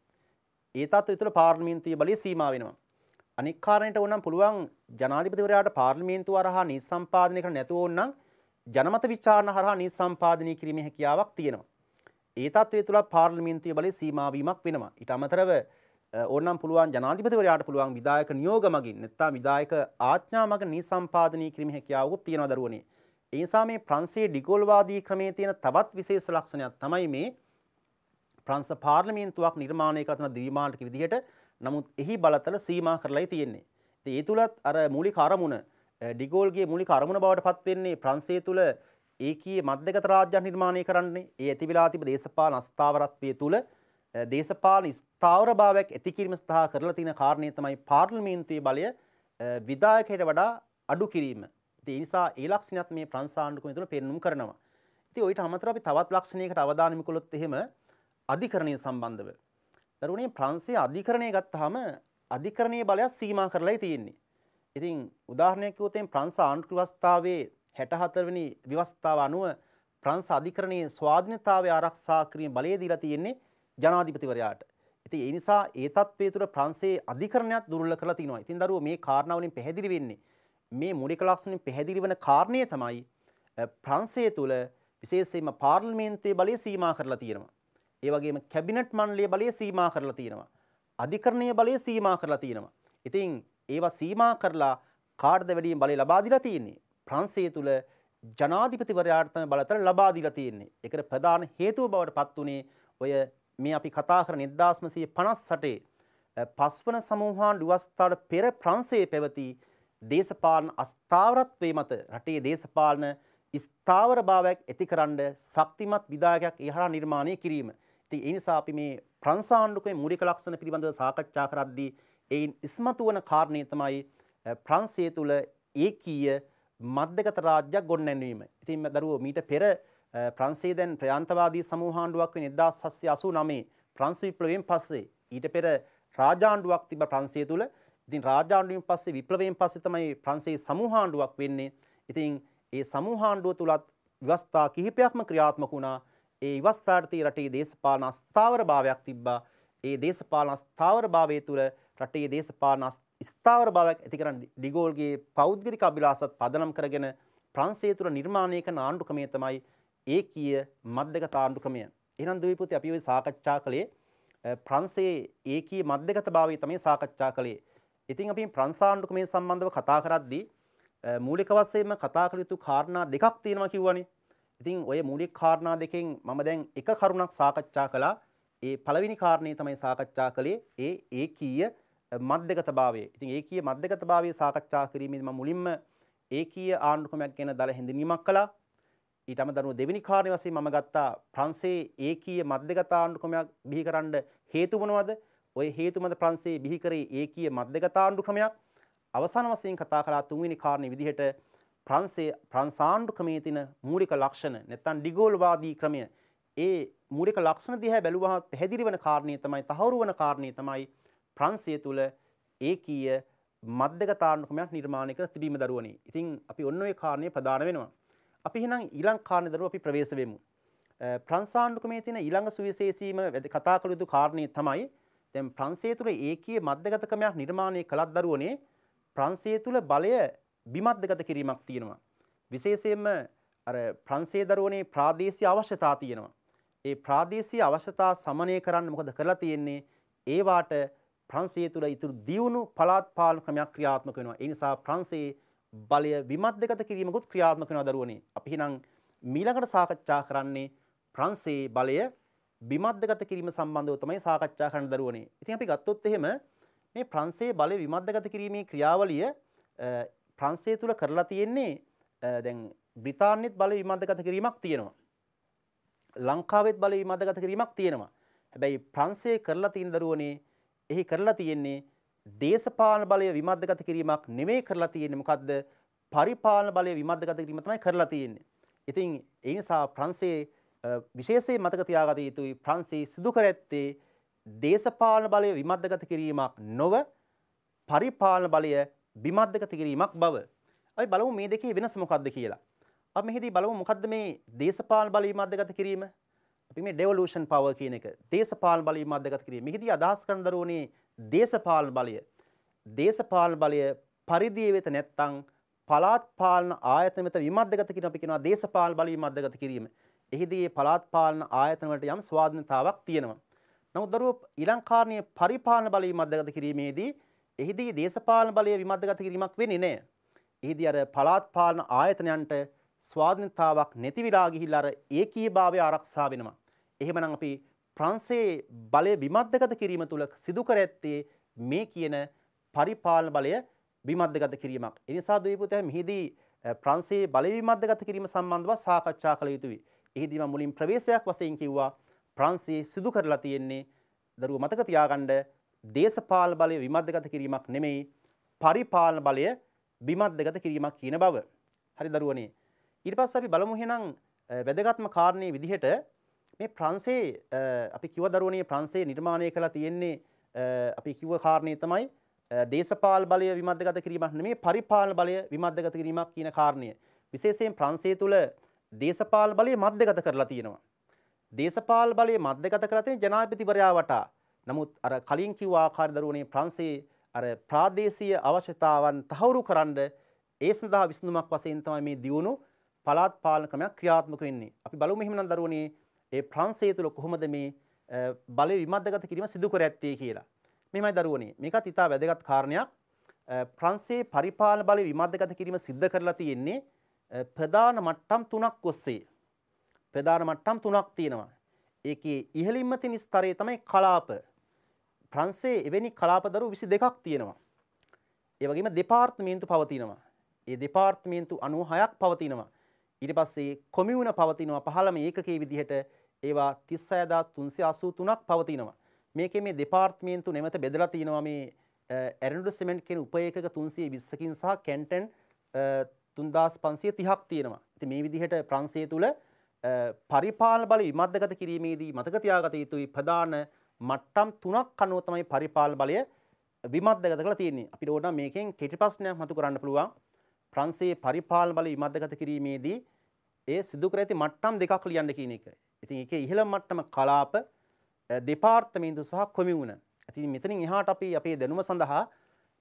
ඒ තත්ත්වය තුළ පාර්ලිමේන්තුවේ බලය සීමා වෙනවා. අනෙක් කාරණයට ඕනම් පුළුවන් ජනාධිපතිවරයාට පාර්ලිමේන්තුව හරහා නීති සම්පාදනය කරන්න නැතුව ඕනම් ජනමත විචාරණ හරහා නීති සම්පාදනය කිරීමේ හැකියාවක් තියෙනවා. ඒ තත්ත්වය තුළ පාර්ලිමේන්තුවේ බලය සීමා වීමක් වෙනවා. ඊට අමතරව ඕනම් පුළුවන් ජනාධිපතිවරයාට පුළුවන් විධායක නියෝග මගින් නැත්නම් විධායක ආඥා මගින් නීති සම්පාදනය කිරීමේ හැකියාවකුත් තියෙනවා දරුවනේ. ඒ නිසා මේ ප්‍රංශයේ ඩිගෝල්වාදී ක්‍රමයේ තියෙන තවත් විශේෂ ලක්ෂණයක් තමයි මේ ප්‍රංශ පාර්ලිමේන්තුවක් නිර්මාණය කරන ද්විමාණ්ඩික විදිහට. නමුත් එහි බලතල සීමා කරලායි තියෙන්නේ. ඉතින් ඒ තුලත් අර මූලික අරමුණ ඩිගෝල්ගේ මූලික අරමුණ බවට පත් වෙන්නේ ප්‍රංශය තුල ඒකීය මධ්‍යගත රාජ්‍යයක් නිර්මාණය කරන්නේ. ඒ ඇති වෙලා තිබෙන දේශපාලන අස්ථාවරත්වයේ තුල දේශපාලන ස්ථාවරභාවයක් ඇති කිරීම සඳහා කරලා තියෙන කාරණේ තමයි පාර්ලිමේන්තුවේ බලය විධායකයට වඩා අඩු කිරීම. ඉතින් ඒ නිසා ඒ ලක්ෂණයත් මේ ප්‍රංශ ආණ්ඩුක්‍රමය තුළ පෙන්눔 කරනවා. ඉතින් ඔයිට අමතරව අපි තවත් ලක්ෂණයකට අවධානය යොමු කළොත් එහෙම අධිකරණය සම්බන්ධව. දරුවනේ ප්‍රංශයේ අධිකරණය ගත්තාම අධිකරණීය බලයක් සීමා කරලායි තියෙන්නේ. ඉතින් උදාහරණයක් කිව්වොත් එම් ප්‍රංශ ආණ්ඩුක්‍රම ව්‍යවස්ථාවේ 64 වෙනි ව්‍යවස්ථාව අනුව ප්‍රංශ අධිකරණයේ ස්වාධීනතාවය ආරක්ෂා කිරීම බලය දීලා තියෙන්නේ ජනාධිපතිවරයාට. ඉතින් ඒ නිසා ඒ තත්ත්වයේ තුර ප්‍රංශයේ අධිකරණයක් දුර්වල කරලා තිනවා. ඉතින් දරුවෝ මේ කාරණා වලින් පැහැදිලි වෙන්නේ මේ මූලික ලක්ෂණෙන් පැහැදිලි වෙන කාරණය තමයි ප්‍රංශය තුල විශේෂයෙන්ම පාර්ලිමේන්තුවේ බලය සීමා කරලා තියෙනවා. ඒ වගේම කැබිනට් මණ්ඩලයේ බලය සීමා කරලා තියෙනවා. අධිකරණීය බලය සීමා කරලා තියෙනවා. ඉතින් ඒවා සීමා කරලා කාටද වැඩියෙන් බලය ලබා දීලා තියෙන්නේ? ප්‍රංශය තුල ජනාධිපතිවරයාට තමයි බලතල ලබා දීලා තියෙන්නේ. ඒකට ප්‍රධාන හේතුව බවට පත් උනේ ඔය මේ අපි කතා කරන 1958 පස්වන සමූහාණ්ඩු ව්‍යවස්ථාවට පෙර ප්‍රංශයේ පැවති දේශපාලන අස්ථාවරත්වයේ මත රටේ දේශපාලන ස්ථාවරභාවයක් ඇතිකරන්න ශක්තිමත් විධායකයක් ඒ හරහා නිර්මාණය කිරීම. ඉතින් ඒ නිසා අපි මේ ප්‍රංශ ආණ්ඩුක්‍රමයේ මූලික ලක්ෂණ පිළිබඳව සාකච්ඡා කරද්දී එයින් ඉස්මතු වන කාරණේ තමයි ප්‍රංශය තුල ඒකීය මධ්‍යගත රාජ්‍යයක් ගොඩනැන්වීම. ඉතින් දරුවෝ මීට පෙර ප්‍රංශයේ දැන් ප්‍රාන්තවාදී සමූහාණ්ඩුවක් වෙන 1789 ප්‍රංශ විප්ලවයෙන් පස්සේ ඊට පෙර රාජාණ්ඩුවක් තිබ්බ ප්‍රංශය තුල. ඉතින් රාජාණ්ඩුවෙන් පස්සේ විප්ලවයෙන් පස්සේ තමයි ප්‍රංශයේ සමූහාණ්ඩුවක් වෙන්නේ. ඉතින් ඒ සමූහාණ්ඩුව තුලත් ව්‍යවස්ථා කිහිපයක්ම ක්‍රියාත්මක වුණා. ඒ ව්‍යවස්ථාට රටේ දේශපාලන අස්ථාවරභාවයක් තිබ්බා. ඒ දේශපාලන අස්ථාවරභාවය තුල රටේ දේශපාලන ස්ථාවරභාවයක් ඇති කරන් ඩිගෝල්ගේ පෞද්ගලික අභිලාෂත් පදනම් කරගෙන ප්‍රංශය තුල නිර්මාණය කරන ආණ්ඩුක්‍රමය තමයි ඒකීය මධ්‍යගත ආණ්ඩුක්‍රමය. එහෙනම් දුවේ පුතේ අපි ඔය සාකච්ඡා කළේ ප්‍රංශයේ ඒකීය මධ්‍යගතභාවය තමයි සාකච්ඡා කළේ. ඉතින් අපි ප්‍රංශ ආණ්ඩුක්‍රමය සම්බන්ධව කතා කරද්දී මූලික වශයෙන්ම කතා කළ යුතු කාරණා දෙකක් තියෙනවා කිව්වනේ. ඉතින් ඔය මූලික කාරණා දෙකෙන් මම දැන් එක කරුණක් සාකච්ඡා කළා. ඒ පළවෙනි කාරණේ තමයි සාකච්ඡා කළේ ඒ ඒකීය මධ්‍යගතභාවය. ඉතින් ඒකීය මධ්‍යගතභාවය සාකච්ඡා කිරීමේදී මම මුලින්ම ඒකීය ආණ්ඩුක්‍රමයක් ගැන දල හැඳින්වීමක් කළා. ඊට අමතරව දෙවෙනි කාරණේ වශයෙන් මම ගත්තා ප්‍රංශයේ ඒකීය මධ්‍යගත ආණ්ඩුක්‍රමයක් බිහි කරන්න හේතු මොනවද? ওই හේතු මත ප්‍රංශයේ බිහි කරේ ඒකීය මධ්‍යගත ආණ්ඩුක්‍රමයක්. අවසාන වශයෙන් කතා කළා තුන්වෙනි කාරණේ විදිහට ප්‍රංශ ආණ්ඩුක්‍රමයේ තියෙන මූලික ලක්ෂණ නැත්නම් ඩිගෝල්වාදී ක්‍රමය ඒ මූලික ලක්ෂණ දිහා බැලුවහම පැහැදිලි වෙන කාරණේ තමයි තහවුරු වෙන කාරණේ තමයි ප්‍රංශය තුල ඒකීය මධ්‍යගත ආණ්ඩුක්‍රමයක් නිර්මාණය කර තිබීම දරුවනේ. ඉතින් අපි ඔන්න ඔය කාරණේ ප්‍රධාන වෙනවා. අපි එහෙනම් ඊළඟ කාරණේ දරුවෝ අපි ප්‍රවේශ වෙමු. ප්‍රංශ ආණ්ඩුක්‍රමයේ තියෙන ඊළඟ සුවිශේෂීම කතා කළ යුතු කාරණේ තමයි දැන් ප්‍රංශය තුල ඒකීය මධ්‍යගත ක්‍රමයක් නිර්මාණය කළත් දරුවනේ ප්‍රංශය තුල බලය විමධ්‍යගත කිරීමක් තියෙනවා. විශේෂයෙන්ම අර ප්‍රංශයේ දරුවනේ ප්‍රාදේශීය අවශ්‍යතා තියෙනවා. ඒ ප්‍රාදේශීය අවශ්‍යතා සමනය කරන්න මොකද කරලා තියෙන්නේ? ඒවාට ප්‍රංශය තුල ඉතුරු දියුණු පළාත් පාලන ක්‍රමයක් ක්‍රියාත්මක වෙනවා. ඒ නිසා ප්‍රංශයේ බලය විමධ්‍යගත කිරීමකුත් ක්‍රියාත්මක වෙනවා දරුවනේ. අපි එහෙනම් ඊළඟට සාකච්ඡා කරන්නේ ප්‍රංශයේ බලය විමධ්‍යගත කිරීම සම්බන්ධව තමයි සාකච්ඡා කරන්න දරුවනේ. ඉතින් අපි ගත්තොත් එහෙම මේ ප්‍රංශයේ බලය විමධ්‍යගත කිරීමේ ක්‍රියාවලිය ප්‍රංශය තුල කරලා තියෙන්නේ දැන් බ්‍රිතාන්‍යෙත් බලය විමධ්‍යගත කිරීමක් තියෙනවා. ලංකාවෙත් බලය විමධ්‍යගත කිරීමක් තියෙනවා. හැබැයි ප්‍රංශයේ කරලා තියෙන දරුවනේ එහි කරලා තියෙන්නේ දේශපාලන බලය විමධ්‍යගත කිරීමක් නෙමෙයි කරලා තියෙන්නේ මොකද්ද? පරිපාලන බලය විමධ්‍යගත කිරීම තමයි කරලා තියෙන්නේ. ඉතින් ඒ නිසා ප්‍රංශයේ විශේෂයෙන් මතක තියාගත යුතුයි ප්‍රංශයේ සිදු කර ඇත්තේ දේශපාලන බලය විමධ්‍යගත කිරීමක් නොව පරිපාලන බලය විමධ්‍යගත කිරීමක් බව. අපි බලමු මේ දෙකේ වෙනස මොකක්ද කියලා. අපි මෙහිදී බලමු මොකක්ද මේ දේශපාලන බලය විමධ්‍යගත කිරීම? අපි මේ ඩෙවොලූෂන් පවර් කියන එක දේශපාලන බලය විමධ්‍යගත කිරීම. මෙහිදී අදහස් කරන දරුවනේ දේශපාලන බලය. දේශපාලන බලය පරිධිය වෙත නැත්තම් පළාත් පාලන ආයතන වෙත විමධ්‍යගත කිරීම අපි කියනවා දේශපාලන බලය විමධ්‍යගත කිරීම. එහිදී පළාත් පාලන ආයතන වලට යම් ස්වාධීනතාවක් තියෙනවා. නමුත් දරුවෝ ඊළඟ කාරණේ පරිපාලන බලය විමධ්‍යගත කිරීමේදී එහිදී දේශපාලන බලය විමධ්‍යගත කිරීමක් වෙන්නේ නැහැ. එහිදී අර පළාත් පාලන ආයතනයන්ට ස්වාධීනතාවක් නැති විලා ගිහිල්ලා අර ඒකීයභාවය ආරක්ෂා වෙනවා. එහෙමනම් අපි ප්‍රංශයේ බලය විමධ්‍යගත කිරීම තුල සිදු කර ඇත්තේ මේ කියන පරිපාලන බලය විමධ්‍යගත කිරීමක්. ඒ නිසා දුවේ පුතේ මෙහිදී ප්‍රංශයේ බලය විමධ්‍යගත කිරීම සම්බන්ධව සාකච්ඡා කළ යුතුයි. එහිදී මම මුලින් ප්‍රවේශයක් වශයෙන් කිව්වා ප්‍රංශයේ සිදු කරලා තියෙන්නේ දරුවෝ මතක තියාගන්න දේශපාලන බලය විමධ්‍යගත කිරීමක් නෙමෙයි පරිපාලන බලය විමධ්‍යගත කිරීමක් කියන බව. හරි දරුවනේ. ඊට පස්සේ අපි බලමු එහෙනම් වැදගත්ම කාරණේ විදිහට මේ ප්‍රංශයේ අපි කිව්ව දරුවනේ ප්‍රංශයේ නිර්මාණය කළා තියෙන්නේ අපි කිව්ව කාරණේ තමයි දේශපාලන බලය විමධ්‍යගත කිරීමක් නෙමෙයි පරිපාලන බලය විමධ්‍යගත කිරීමක් කියන කාරණය. විශේෂයෙන් ප්‍රංශය තුල දේශපාලන බලය මධ්‍යගත කරලා තියෙනවා. දේශපාලන බලය මධ්‍යගත කරලා තියෙන ජනාධිපතිවරයා වටා. නමුත් අර කලින් කිව්ව ආකාර දරුවනේ ප්‍රංශයේ අර ප්‍රාදේශීය අවශ්‍යතාවන් තහවුරු කරන්න ඒ සඳහා විසඳුමක් වශයෙන් තමයි මේ දියුණු පළාත් පාලන ක්‍රමයක් ක්‍රියාත්මක වෙන්නේ. අපි බලමු එහෙමනම් දරුවනේ ඒ ප්‍රංශය තුල කොහොමද මේ බලය විමධ්‍යගත කිරීම සිදු කර ඇත්තේ කියලා. මෙහෙමයි දරුවනේ. මේකත් ඉතා වැදගත් කාරණයක්. ප්‍රංශයේ පරිපාලන බලය විමධ්‍යගත කිරීම සිද්ධ කරලා තියෙන්නේ ප්‍රධාන මට්ටම් 3ක් ඔස්සේ. ප්‍රධාන මට්ටම් 3ක් තියෙනවා. ඒකේ ඉහළින්ම තියෙන ස්තරයේ තමයි කලාප. ප්‍රංශයේ එවැනි කලාප දරුවෝ 22ක් තියෙනවා. ඒ වගේම දෙපාර්තමේන්තු පවතිනවා. ඒ දෙපාර්තමේන්තු 96ක් පවතිනවා. ඊට පස්සේ කොමියුන පවතිනවා 15ම ඒකකයේ විදිහට ඒවා 36383ක් පවතිනවා. මේකේ මේ දෙපාර්තමේන්තු නැවත බෙදලා තියෙනවා මේ ඇරන්ඩු සිමෙන්ට් කියන උප ඒකක 320කින් සහ කැන්ටන් 3530ක් තියෙනවා. ඉතින් මේ විදිහට ප්‍රංශය තුල පරිපාලන බල විමධ්‍යගත කිරීමේදී මතක තියාගත යුතුයි ප්‍රධාන මට්ටම් 3ක් අනුව තමයි පරිපාලන බලය විමධ්‍යගත කරලා තියෙන්නේ. අපිට ඕන මේකෙන් කෙටි ප්‍රශ්නයක් මතු කරන්න පුළුවන්. ප්‍රංශයේ පරිපාලන බල විමධ්‍යගත කිරීමේදී ඒ සිදු කර ඇති මට්ටම් දෙකක් ලියන්න කියන එක. ඉතින් ඒකේ ඉහළම මට්ටම කලාප දෙපාර්තමේන්තු සහ කොමියුන. ඉතින් මෙතනින් එහාට අපි අපේ දැනුම සඳහා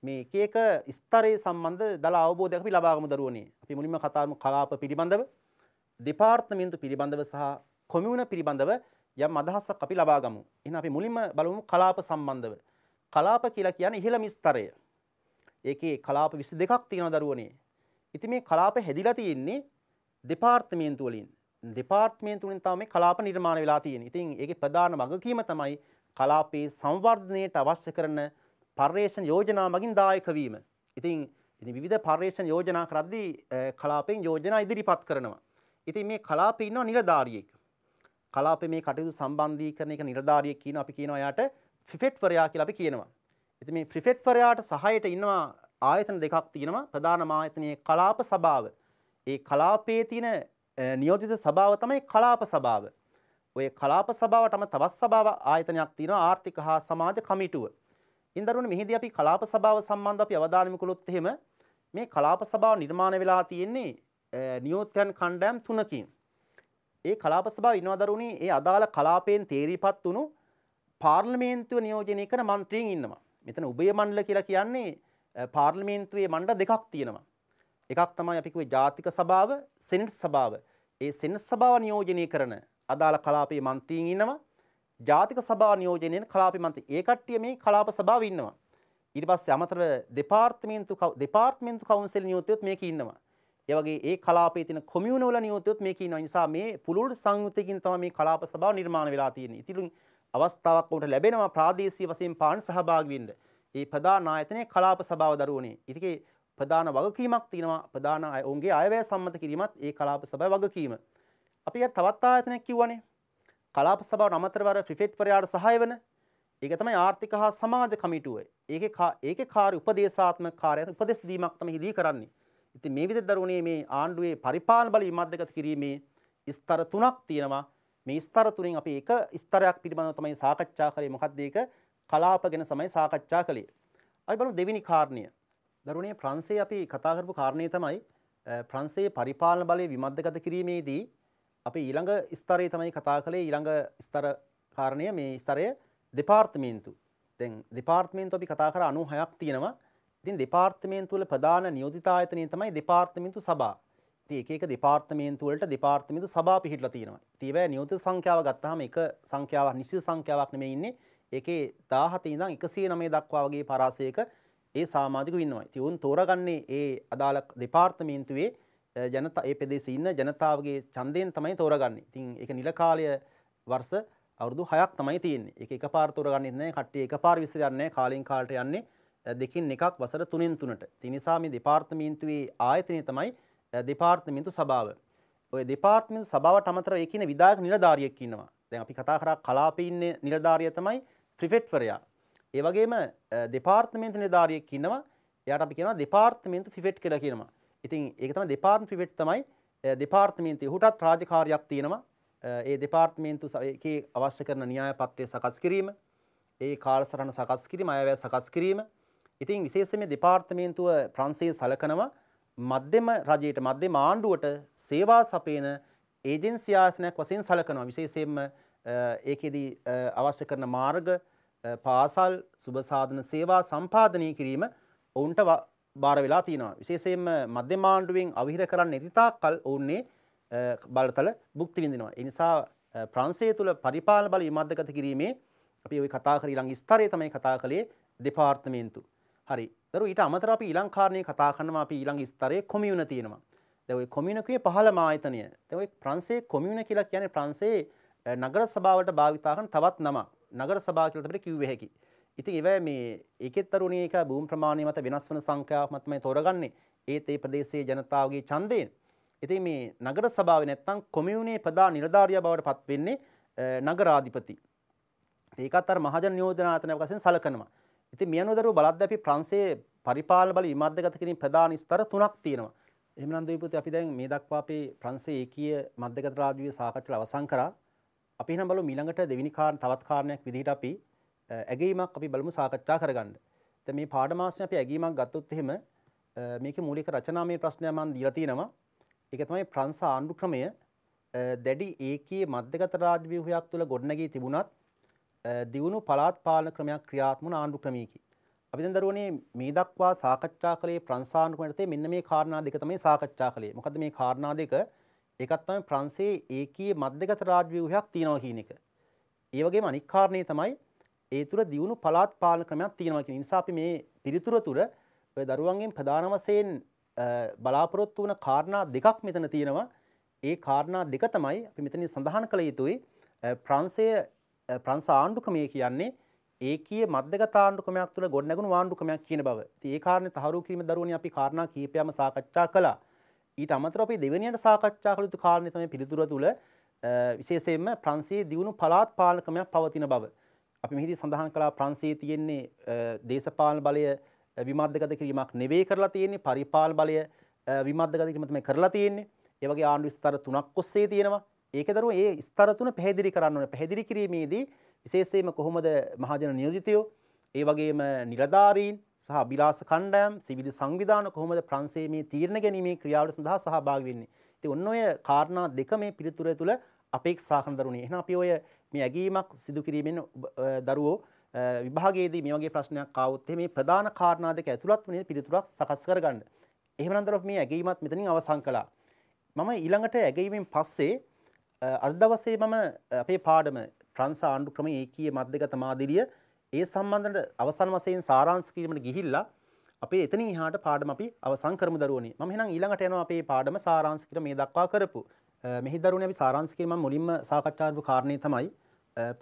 මේ එක එක ස්තරයේ සම්බන්ධ දල අවබෝධයක් අපි ලබා ගමු දරුවනේ. අපි මුලින්ම කතා කරමු කලාප පිළිබඳව, දෙපාර්තමේන්තු පිළිබඳව සහ කොමියුන පිළිබඳව යම් අදහසක් අපි ලබා ගමු. එහෙනම් අපි මුලින්ම බලමු කලාප සම්බන්ධව. කලාප කියලා කියන්නේ ඉහළම ස්තරය. ඒකේ කලාප 22ක් තියෙනවා දරුවනේ. ඉතින් මේ කලාප හැදිලා තියෙන්නේ දෙපාර්තමේන්තු වලින්. දෙපාර්තමේන්තු වලින් තමයි කලාප නිර්මාණය වෙලා තියෙන්නේ. ඉතින් ඒකේ ප්‍රධාන වගකීම තමයි කලාපයේ සංවර්ධනයට අවශ්‍ය කරන පර්යේෂණ යෝජනා මගින් දායක වීම. ඉතින් විවිධ පර්යේෂණ යෝජනා කරද්දී කලාපයෙන් යෝජනා ඉදිරිපත් කරනවා. ඉතින් මේ කලාපේ ඉන්නවා නිලධාරියෙක්. කලාපේ මේ කටයුතු සම්බන්ධීකරන එක නිලධාරියෙක් කියනවා. අපි කියනවා එයාට ෆ්‍රිෆෙට්වරයා කියලා අපි කියනවා. ඉතින් මේ ෆ්‍රිෆෙට්වරයාට සහායට ඉන්නවා ආයතන දෙකක් තියෙනවා. ප්‍රධානම ආයතනයේ කලාප සභාව. ඒ කලාපයේ තියෙන නියෝජිත සභාව තමයි කලාප සභාව. ඔය කලාප සභාවටම තවත් සභාව ආයතනයක් තියෙනවා ආර්ථික හා සමාජ කමිටුව. ඉන්දරුවනේ මෙහිදී අපි කලාප සභාව සම්බන්ධව අපි අවධානය යොමු කළොත් එහෙම මේ කලාප සභාව නිර්මාණය වෙලා තියෙන්නේ නියෝජ්‍යයන් කණ්ඩායම් 3කින්. ඒ කලාප සභාව ඉන්නවා දරුවනේ ඒ අදාළ කලාපයෙන් තේරීපත් වුණු පාර්ලිමේන්තුව නියෝජනය කරන මන්ත්‍රීන් ඉන්නවා. මෙතන උභය මණ්ඩල කියලා කියන්නේ පාර්ලිමේන්තුවේ මණ්ඩල දෙකක් තියෙනවා. එකක් තමයි අපි කිව්වේ ජාතික සභාව, සෙනෙට් සභාව. ඒ සෙනෙට් සභාව නියෝජනය කරන අදාළ කලාපයේ මන්ත්‍රීන් ඉන්නවා. ජාතික සභාව නියෝජනය කරන කලාපයේ මන්ත්‍රී. ඒ කට්ටිය මේ කලාප සභාවේ ඉන්නවා. ඊට පස්සේ අමතරව දෙපාර්තමේන්තු කවුන්සිල් නියෝජිතයොත් මේකේ ඉන්නවා. ඒ වගේ ඒ කලාපයේ තියෙන කොමියුන වල නියෝජිතයොත් මේකේ ඉන්නවා. නිසා මේ පුළුල් සංයුතියකින් තමයි මේ කලාප සභාව නිර්මාණය වෙලා තියෙන්නේ. ඉතින් අවස්ථාවක් උන්ට ලැබෙනවා ප්‍රාදේශීය වශයෙන් පාන සහභාගී වෙන්න. ඒ ප්‍රධාන ආයතනයේ කලාප සභාව දරුවනේ. ඉතින් ප්‍රධාන වගකීමක් තියෙනවා. ප්‍රධාන ඔවුන්ගේ අයවැය සම්මත කිරීමත් ඒ කලාප සභාවේ වගකීම. අපි ඊට තවත් ආයතනයක් කිව්වනේ. කලාප සභාවට අමතරව ෆ්‍රිෆෙට්වරයාට සහාය වෙන. ඒක තමයි ආර්ථික හා සමාජ කමිටුව. ඒකේ කාර්ය උපදේශාත්මක කාර්යය උපදෙස් දීමක් තමයි හිදී කරන්නේ. ඉතින් මේ විදිහට දරුවනේ මේ ආණ්ඩුවේ පරිපාලන බල විමධ්‍යගත කිරීමේ ස්තර 3ක් තියෙනවා. මේ ස්තර තුنين අපි එක ස්තරයක් පිළිබඳව තමයි සාකච්ඡා කරේ. මොකක්ද ඒක? කලාප ගැන තමයි සාකච්ඡා කළේ. අපි බලමු දෙවෙනි කාරණය. දරුවනේ ප්‍රංශයේ අපි කතා කරපු කාරණේ තමයි ප්‍රංශයේ පරිපාලන බලය විමධ්‍යගත කිරීමේදී අපි ඊළඟ ස්තරයේ තමයි කතා කළේ. ඊළඟ ස්තර කාරණය මේ ස්තරය දෙපාර්තමේන්තු. දැන් දෙපාර්තමේන්තු අපි කතා කර 96ක් තියෙනවා. ඉතින් දෙපාර්තමේන්තු වල ප්‍රධාන නියෝජිත ආයතනය තමයි දෙපාර්තමේන්තු සභා. ඉතින් එක එක දෙපාර්තමේන්තු වලට දෙපාර්තමේන්තු සභා පිහිටලා තියෙනවා. ඉතින් ඒවැ නියෝජිත සංඛ්‍යාව ගත්තාම එක සංඛ්‍යාවක් නිශ්චිත සංඛ්‍යාවක් නෙමෙයි ඉන්නේ. ඒකේ 17 ඉඳන් 109 දක්වා වගේ පරාසයක ඒ සමාජිකව ඉන්නවා. ඉතින් උන් තෝරගන්නේ ඒ අදාළ දෙපාර්තමේන්තුවේ ජනතා ඒ ප්‍රදේශයේ ඉන්න ජනතාවගේ ඡන්දයෙන් තමයි තෝරගන්නේ. ඉතින් ඒක නිල කාලය වර්ෂ අවුරුදු 6ක් තමයි තියෙන්නේ. ඒක එකපාර තෝරගන්නෙත් නැහැ. කට්ටිය එකපාර විසිරන්නේ නැහැ. කාලෙන් කාලට යන්නේ දෙකින් එකක් වසර 3න් 3ට. ඒ නිසා මේ දෙපාර්තමේන්තුවේ ආයතනය තමයි දෙපාර්තමේන්තු සභාව. ඔය දෙපාර්තමේන්තු සභාවට අමතරව ඒ කියන විධායක නිලධාරියෙක් ඉන්නවා. දැන් අපි කතා කරා කලාපේ ඉන්නේ නිලධාරිය තමයි ප්‍රිෆෙක්ට්වරයා. ඒ වගේම දෙපාර්තමේන්තු නිලධාරියෙක් ඉන්නවා. එයාට අපි කියනවා දෙපාර්තමේන්තු ප්‍රිෆෙක්ට් කියලා කියනවා. ඉතින් ඒක තමයි දෙපාර්තමේන්තු ප්‍රිෆෙක්ට් තමයි දෙපාර්තමේන්තුවේ උහුටත් රාජකාරියක් තියෙනවා. ඒ දෙපාර්තමේන්තු එකේ අවශ්‍ය කරන න්‍යාය පත්‍රය සකස් කිරීම, ඒ කාලසටහන සකස් කිරීම, අයවැය සකස් කිරීම. ඉතින් විශේෂයෙන් මේ දෙපාර්තමේන්තුව ප්‍රංශයේ සලකනවා මධ්‍යම රජයට මධ්‍යම ආණ්ඩුවට සේවා සපයන ඒජන්සි ආයතනයක් වශයෙන් සලකනවා. විශේෂයෙන්ම ඒකෙදී අවශ්‍ය කරන මාර්ග, පාසල්, සුබ සාධන සේවා සම්පාදනය කිරීම ඔවුන්ට බාර වෙලා තියෙනවා. විශේෂයෙන්ම මධ්‍යම ආණ්ඩුවෙන් අවහිර කරන්න නැති තාක්කල් ඔවුන්නේ බලතල භුක්ති විඳිනවා. ඒ නිසා ප්‍රංශය තුල පරිපාලන බල විමර්ධගත කිරීමේ අපි ওই කතා කර ඊළඟ ස්තරයේ තමයි කතා කළේ දෙපාර්තමේන්තු. හරි. දරුවෝ ඊට අමතරව අපි ඊළඟ කාරණේ කතා කරනවා අපි ඊළඟ ස්තරයේ කොමියුන තියෙනවා. දැන් ওই කොමියුනකේ 15ම ආයතනය. දැන් ওই ප්‍රංශයේ කොමියුන කියලා කියන්නේ ප්‍රංශයේ නගර සභාවට භාවිතා කරන තවත් නම. නගර සභාව කියලා තමයි කිව්වේ හැකි. ඉතින් ඒවැ මේ ඒකෙත් තරුණී එක භූමි ප්‍රමාණය මත වෙනස් වන සංඛ්‍යාවක් මත තමයි තෝරගන්නේ. ඒත් ඒ ප්‍රදේශයේ ජනතාවගේ ඡන්දයෙන්. ඉතින් මේ නගර සභාවේ නැත්තම් කොමියුනේ ප්‍රධාන නිලධාරියා බවට පත් වෙන්නේ නගරාධිපති. ඒකත් අර මහජන නියෝජන ආයතනයක් වශයෙන් සලකනවා. ඉතින් මේ අනුව දරුවෝ බලද්දී අපි ප්‍රංශයේ පරිපාලන බල විමර්ධගත කිරීම ප්‍රධාන ස්තර 3ක් තියෙනවා. එහෙමනම් දීපුතේ අපි දැන් මේ දක්වා අපේ ප්‍රංශයේ ඒකීය මධ්‍යගත රාජ්‍යීය සාකච්ඡා අවසන් කරා. අපි එහෙනම් බලමු ඊළඟට දෙවෙනි තවත් කාරණයක් විදිහට අපි ඇගීමක් අපි බලමු සාකච්ඡා කරගන්න. දැන් මේ පාඩමාංශයෙන් අපි ඇගීමක් ගත්තොත් එහෙම මේකේ මූලික රචනාමය ප්‍රශ්නය මම දීලා තියෙනවා. ඒක තමයි ප්‍රංශ ආණ්ඩු ක්‍රමය දැඩි ඒකීය මධ්‍යගත රාජ්‍ය ව්‍යුහයක් තුළ ගොඩනැගී තිබුණත් දියුණු පළාත් පාලන ක්‍රමයක් ක්‍රියාත්මක වන ආණ්ඩු ක්‍රමයකි. අපි දැන් දරුවනේ මේ දක්වා සාකච්ඡා කළේ ප්‍රංශ ආණ්ඩු ක්‍රමයට මෙන්න මේ කාරණා දෙක තමයි සාකච්ඡා කළේ. මොකද මේ කාරණා දෙක එකක් තමයි ප්‍රංශයේ ඒකීය මධ්‍යගත රාජ්‍ය ව්‍යුහයක් තියෙනවා කියන එක. ඒ වගේම අනික් කාරණේ තමයි ඒ තුර දියුණු පළාත් පාලන ක්‍රමයක් තියෙනවා කියන නිසා අපි මේ පිළිතුර තුර ඔය දරුවන්ගෙන් ප්‍රධාන වශයෙන් බලාපොරොත්තු වන කාරණා දෙකක් මෙතන තියෙනවා. ඒ කාරණා දෙක තමයි අපි මෙතන සඳහන් කළ යුතුයි. ප්‍රංශ ආණ්ඩු ක්‍රමය කියන්නේ ඒකීය මධ්‍යගත ආණ්ඩු ක්‍රමයක් තුළ ගොඩනැගුණු ආණ්ඩු ක්‍රමයක් කියන බව. ඉතින් ඒ කාරණේ තහවුරු කිරීම දරුවනේ අපි කාරණා කීපයක්ම සාකච්ඡා කළා. ඊට අමතරව අපි දෙවෙනියට සාකච්ඡා කළ යුතු කාරණේ තමයි පිළිතුර තුළ විශේෂයෙන්ම ප්‍රංශයේ දියුණු පළාත් පාලන ක්‍රමයක් පවතින බව. අපි මෙහිදී සඳහන් කළා ප්‍රංශයේ තියෙන්නේ දේශපාලන බලය විමර්ධගත කිරීමක් නෙවෙයි කරලා තියෙන්නේ, පරිපාලන බලය විමර්ධගත කිරීම තමයි කරලා තියෙන්නේ. ඒ වගේ ආණ්ඩු ස්තර 3ක් ඔස්සේ තියෙනවා. ඒකේ දරුවෝ ඒ ස්තර 3 පැහැදිලි කරන්න ඕනේ. පැහැදිලි කිරීමේදී විශේෂයෙන්ම කොහොමද මහජන නියෝජිතයෝ, ඒ වගේම නිලධාරීන් සහ අභිලාෂ කණ්ඩායම්, සිවිල් සංවිධාන කොහොමද ප්‍රංශයේ මේ තීරණ ගැනීමේ ක්‍රියාවල සඳහා සහභාගී වෙන්නේ. ඉතින් ඔන්න ඔය කාරණා දෙක මේ පිළිතුර තුළ අපේක්ෂා කරන දරුවනේ. එහෙනම් අපි ඔය මේ ඇගීමක් සිදු කිරීමෙන් දරුවෝ විභාගයේදී මේ වගේ ප්‍රශ්නයක් ආවොත් මේ ප්‍රධාන කාරණා දෙක ඇතුළත් වුණේ පිළිතුරක් සකස් කරගන්න. එහෙමනම් දරුවෝ මේ ඇගීමත් මෙතනින් අවසන් කළා. මම ඊළඟට ඇගීමෙන් පස්සේ අද දවසේ මම අපේ පාඩම ප්‍රංශ ආණ්ඩු ක්‍රමයේ ඒකීය මධ්‍යගත මාදිලිය ඒ සම්බන්ධව අවසන් වශයෙන් සාරාංශ කිරීමට ගිහිල්ලා අපේ එතනින් එහාට පාඩම අපි අවසන් කරමු දරුවනේ. මම එහෙනම් ඊළඟට යනවා අපේ පාඩම සාරාංශ කිරීම මේ දක්වා කරපු. මෙහි දරුවනේ අපි සාරාංශ කිරීම මුලින්ම සාකච්ඡා කරපු කාරණේ තමයි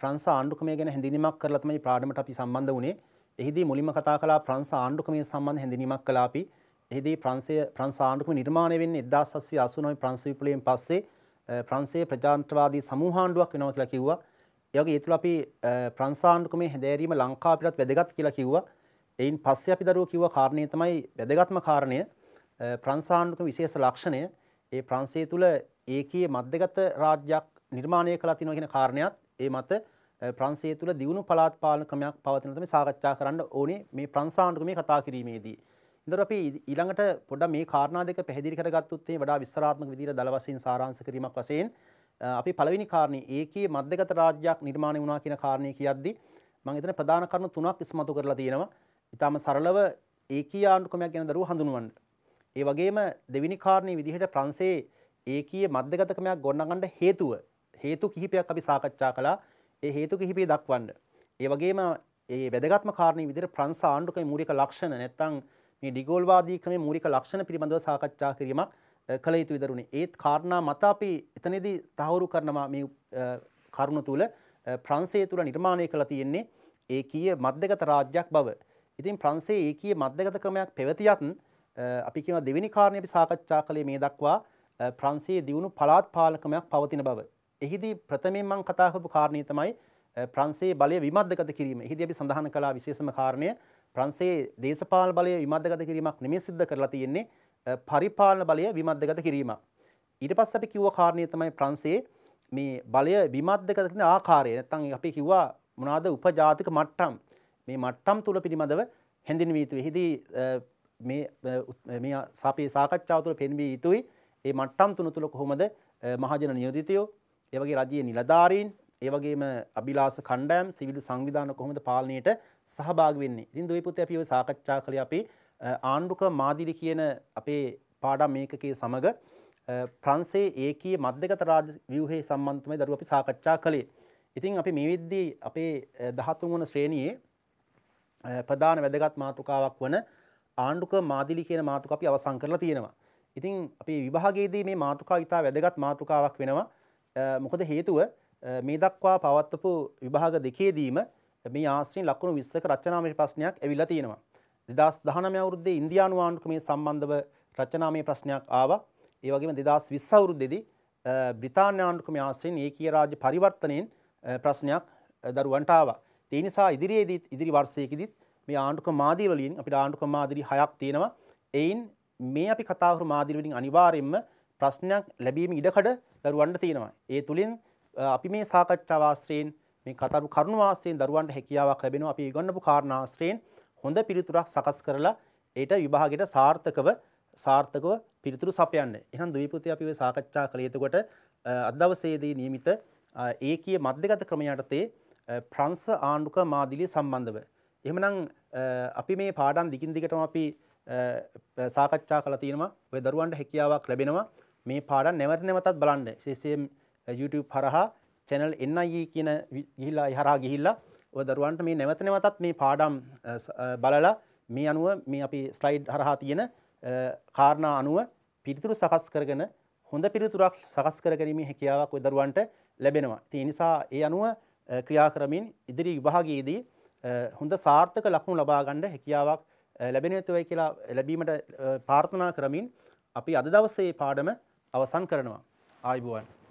ප්‍රංශ ආණ්ඩු ක්‍රමය ගැන හැඳින්වීමක් කරලා තමයි පාඩමට අපි සම්බන්ධ වුණේ. එහිදී මුලින්ම කතා කළා ප්‍රංශ ආණ්ඩු ක්‍රමය සම්බන්ධ හැඳින්වීමක් කළා අපි. එහිදී ප්‍රංශ ආණ්ඩු ක්‍රමය නිර්මාණය වෙන්නේ 1789 ප්‍රංශ විප්ලවයෙන් පස්සේ ප්‍රංශයේ ප්‍රජාතන්ත්‍රවාදී සමූහාණ්ඩුවක් වෙනවා කියලා කිව්වා. ඒ වගේ ඒ තුළ අපි ප්‍රංශ ආණ්ඩු ක්‍රමයේ හැදෑරීම ලංකාව පිටත් වැදගත් කියලා කිව්වා. එයින් පස්සේ අපි දරුවෝ කිව්වා කාරණේ තමයි වැදගත්ම කාරණය ප්‍රංශ ආණ්ඩු ක්‍රම විශේෂ ලක්ෂණය. ඒ ප්‍රංශය තුළ ඒකීය මධ්‍යගත රාජ්‍යයක් නිර්මාණය කළා තියෙනවා කියන කාරණයක් ඒ මත ප්‍රංශය තුළ දියුණු පළාත් පාලන ක්‍රමයක් පවතින තමයි සාකච්ඡා කරන්න ඕනේ මේ ප්‍රංශ ආණ්ඩු ක්‍රමයේ කතා කිරීමේදී. ඉතින් අපි ඊළඟට පොඩ්ඩක් මේ කාරණා දෙක පැහැදිලි කරගත්තොත් වඩා විස්තරාත්මක විදිහට දල වශයෙන් සාරාංශ කිරීමක් වශයෙන් අපි පළවෙනි කාරණේ ඒකීය මධ්‍යගත රාජ්‍යයක් නිර්මාණය වුණා කියන කාරණේ කියද්දී මම එතන ප්‍රධාන කරුණු තුනක් ඉස්මතු කරලා තියෙනවා. ඊටාම සරලව ඒකීය ආණ්ඩු ක්‍රමයක් ගැන දරුවෝ හඳුනවන්න. ඒ වගේම දෙවෙනි කාරණේ විදිහට ප්‍රංශයේ ඒකීය මධ්‍යගත ක්‍රමයක් ගොඩනගන්න හේතු කිහිපයක් අපි සාකච්ඡා කළා. ඒ හේතු කිහිපය දක්වන්න. ඒ වගේම ඒ වැදගත්ම කාරණේ විදිහට ප්‍රංශ ආණ්ඩු ක්‍රමයේ මූලික ලක්ෂණ නැත්තම් මේ ඩිගෝල්වාදී ක්‍රමයේ මූලික ලක්ෂණ පිළිබඳව සාකච්ඡා කිරීමක් කළ යුතුයි දරුවනේ. ඒත් කාරණා මත අපි එතනදී තහවුරු කරනවා මේ කරුණ තුල ප්‍රංශය තුල නිර්මාණය කළ තියෙන්නේ ඒකීය මධ්‍යගත රාජ්‍යයක් බව. ඉතින් ප්‍රංශයේ ඒකීය මධ්‍යගත ක්‍රමයක් පැවතියත් අපි කියන දෙවෙනි කාරණේ අපි සාකච්ඡා කළේ මේ දක්වා ප්‍රංශයේ දියුණු පළාත් පාලකමක් පවතින බව. එහිදී ප්‍රථමයෙන් මම කතා කරපු කාරණේ තමයි ප්‍රංශයේ බලය විමද්දගත කිරීම. එහිදී අපි සඳහන් කළා විශේෂම කාරණය ප්‍රංශයේ දේශපාලන බලය විමද්දගත කිරීමක් නෙමෙයි සිද්ධ කරලා තියෙන්නේ පරිපාලන බලය විමද්දගත කිරීමක්. ඊට පස්සේ අපි කිව්ව කාරණේ තමයි ප්‍රංශයේ මේ බලය විමද්දගත කරන ආකාරය. නැත්නම් අපි කිව්වා මොනවාද උපජාතික මට්ටම්. මේ මට්ටම් තුල පිළිබඳව හැඳින්විය යුතුයි. එහිදී මේ අපේ සාකච්ඡාව තුළ පෙන්විය යුතුයි මේ මට්ටම් තුන තුල කොහොමද මහජන නියෝජිතයෝ, ඒ වගේ රජයේ නිලධාරීන්, ඒ වගේම අභිලාෂ කණ්ඩායම්, සිවිල් සංවිධාන කොහොමද පාලනයට සහභාගී වෙන්නේ. ඉතින් දුවේ පුතේ අපි ඔය සාකච්ඡා කළේ අපි ආණ්ඩුක මාදිලි කියන අපේ පාඩම් ඒකකයේ සමග ප්‍රංශයේ ඒකීය මධ්‍යගත රාජ්‍ය ව්‍යුහයේ සම්බන්ධ තමයි දරුවෝ අපි සාකච්ඡා කළේ. ඉතින් අපි මේ වෙද්දී අපේ 13 වන ශ්‍රේණියේ ප්‍රධාන වැදගත් මාතෘකාවක් වන ආණ්ඩුක මාදිලි කියන මාතෘකාව අපි අවසන් කරලා තියෙනවා. ඉතින් අපි විභාගයේදී මේ මාතෘකාව ඉතා වැදගත් මාතෘකාවක් වෙනවා. මොකද හේතුව මේ දක්වා පවත්වපු විභාග දෙකේදීම මේ ආශ්‍රයෙන් ලකුණු 20ක රචනාමය ප්‍රශ්නයක් ඇවිල්ලා තියෙනවා. 2019 අවුරුද්දේ ඉන්දියානු ආණ්ඩුක්‍රමයේ සම්බන්ධව රචනාමය ප්‍රශ්නයක් ආවා. ඒ වගේම 2020 අවුරුද්දේදී බ්‍රිතාන්‍ය ආණ්ඩුක්‍රමයේ ආශ්‍රයෙන් ඒකීය රාජ්‍ය පරිවර්තනයෙන් ප්‍රශ්නයක් දරුවන්ට ආවා. ඒ නිසා ඉදිරි වර්ෂයකදීත් මේ ආණ්ඩුක මාදිලි වලින් අපිට ආණ්ඩුක මාදිලි 6ක් තියෙනවා. එයින් මේ අපි කතා කරපු මාදිලි වලින් අනිවාර්යයෙන්ම ප්‍රශ්නයක් ලැබීම ඉඩකඩ දරුවන්ට තියෙනවා. ඒ තුලින් අපි මේ සාකච්ඡාව ආශ්‍රයෙන් මේ කතාරු කරුණු ආශ්‍රයෙන් දරුවන්ට හැකියාවක් ලැබෙනවා. අපි ඉගෙනපු කාරණා ආශ්‍රයෙන් හොඳ පිළිතුරක් සකස් කරලා ඒට විභාගයට සාර්ථකව පිළිතුරු සපයන්න. එහෙනම් දුවේ පුතේ අපි ඔය සාකච්ඡා කළේ එතකොට අද දවසේදී නියමිත ඒකීය මධ්‍යගත ක්‍රම යටතේ ප්‍රංශ ආණ්ඩුක මාදිලිය සම්බන්ධව. එහෙමනම් අපි මේ පාඩම් දිගින් දිගටම අපි සාකච්ඡා කරලා තියෙනවා. ඔය දරුවන්ට හැකියාවක් ලැබෙනවා මේ පාඩම් නැවත නැවතත් බලන්න. විශේෂයෙන් YouTube හරහා channel NIE කියන ගිහිල්ලා ඔය දරුවන්ට මේ නැවත නැවතත් මේ පාඩම් බලලා මේ අනුව මේ අපි ස්ලයිඩ් හරහා තියෙන කාරණා අනුව පිළිතුරු සකස් කරගෙන හොඳ පිළිතුරක් සකස් කරගැනීමේ හැකියාවක් ඔය දරුවන්ට ලැබෙනවා. ඒ නිසා ඒ අනුව ක්‍රියා කරමින් ඉදිරි විභාගයේදී හොඳ සාර්ථක ලකුණු ලබා ගන්න හැකියාවක් ලැබෙන යුතුයි කියලා ලැබීමට ප්‍රාර්ථනා කරමින් අපි අද දවසේ පාඩම අවසන් කරනවා. ආයුබෝවන්.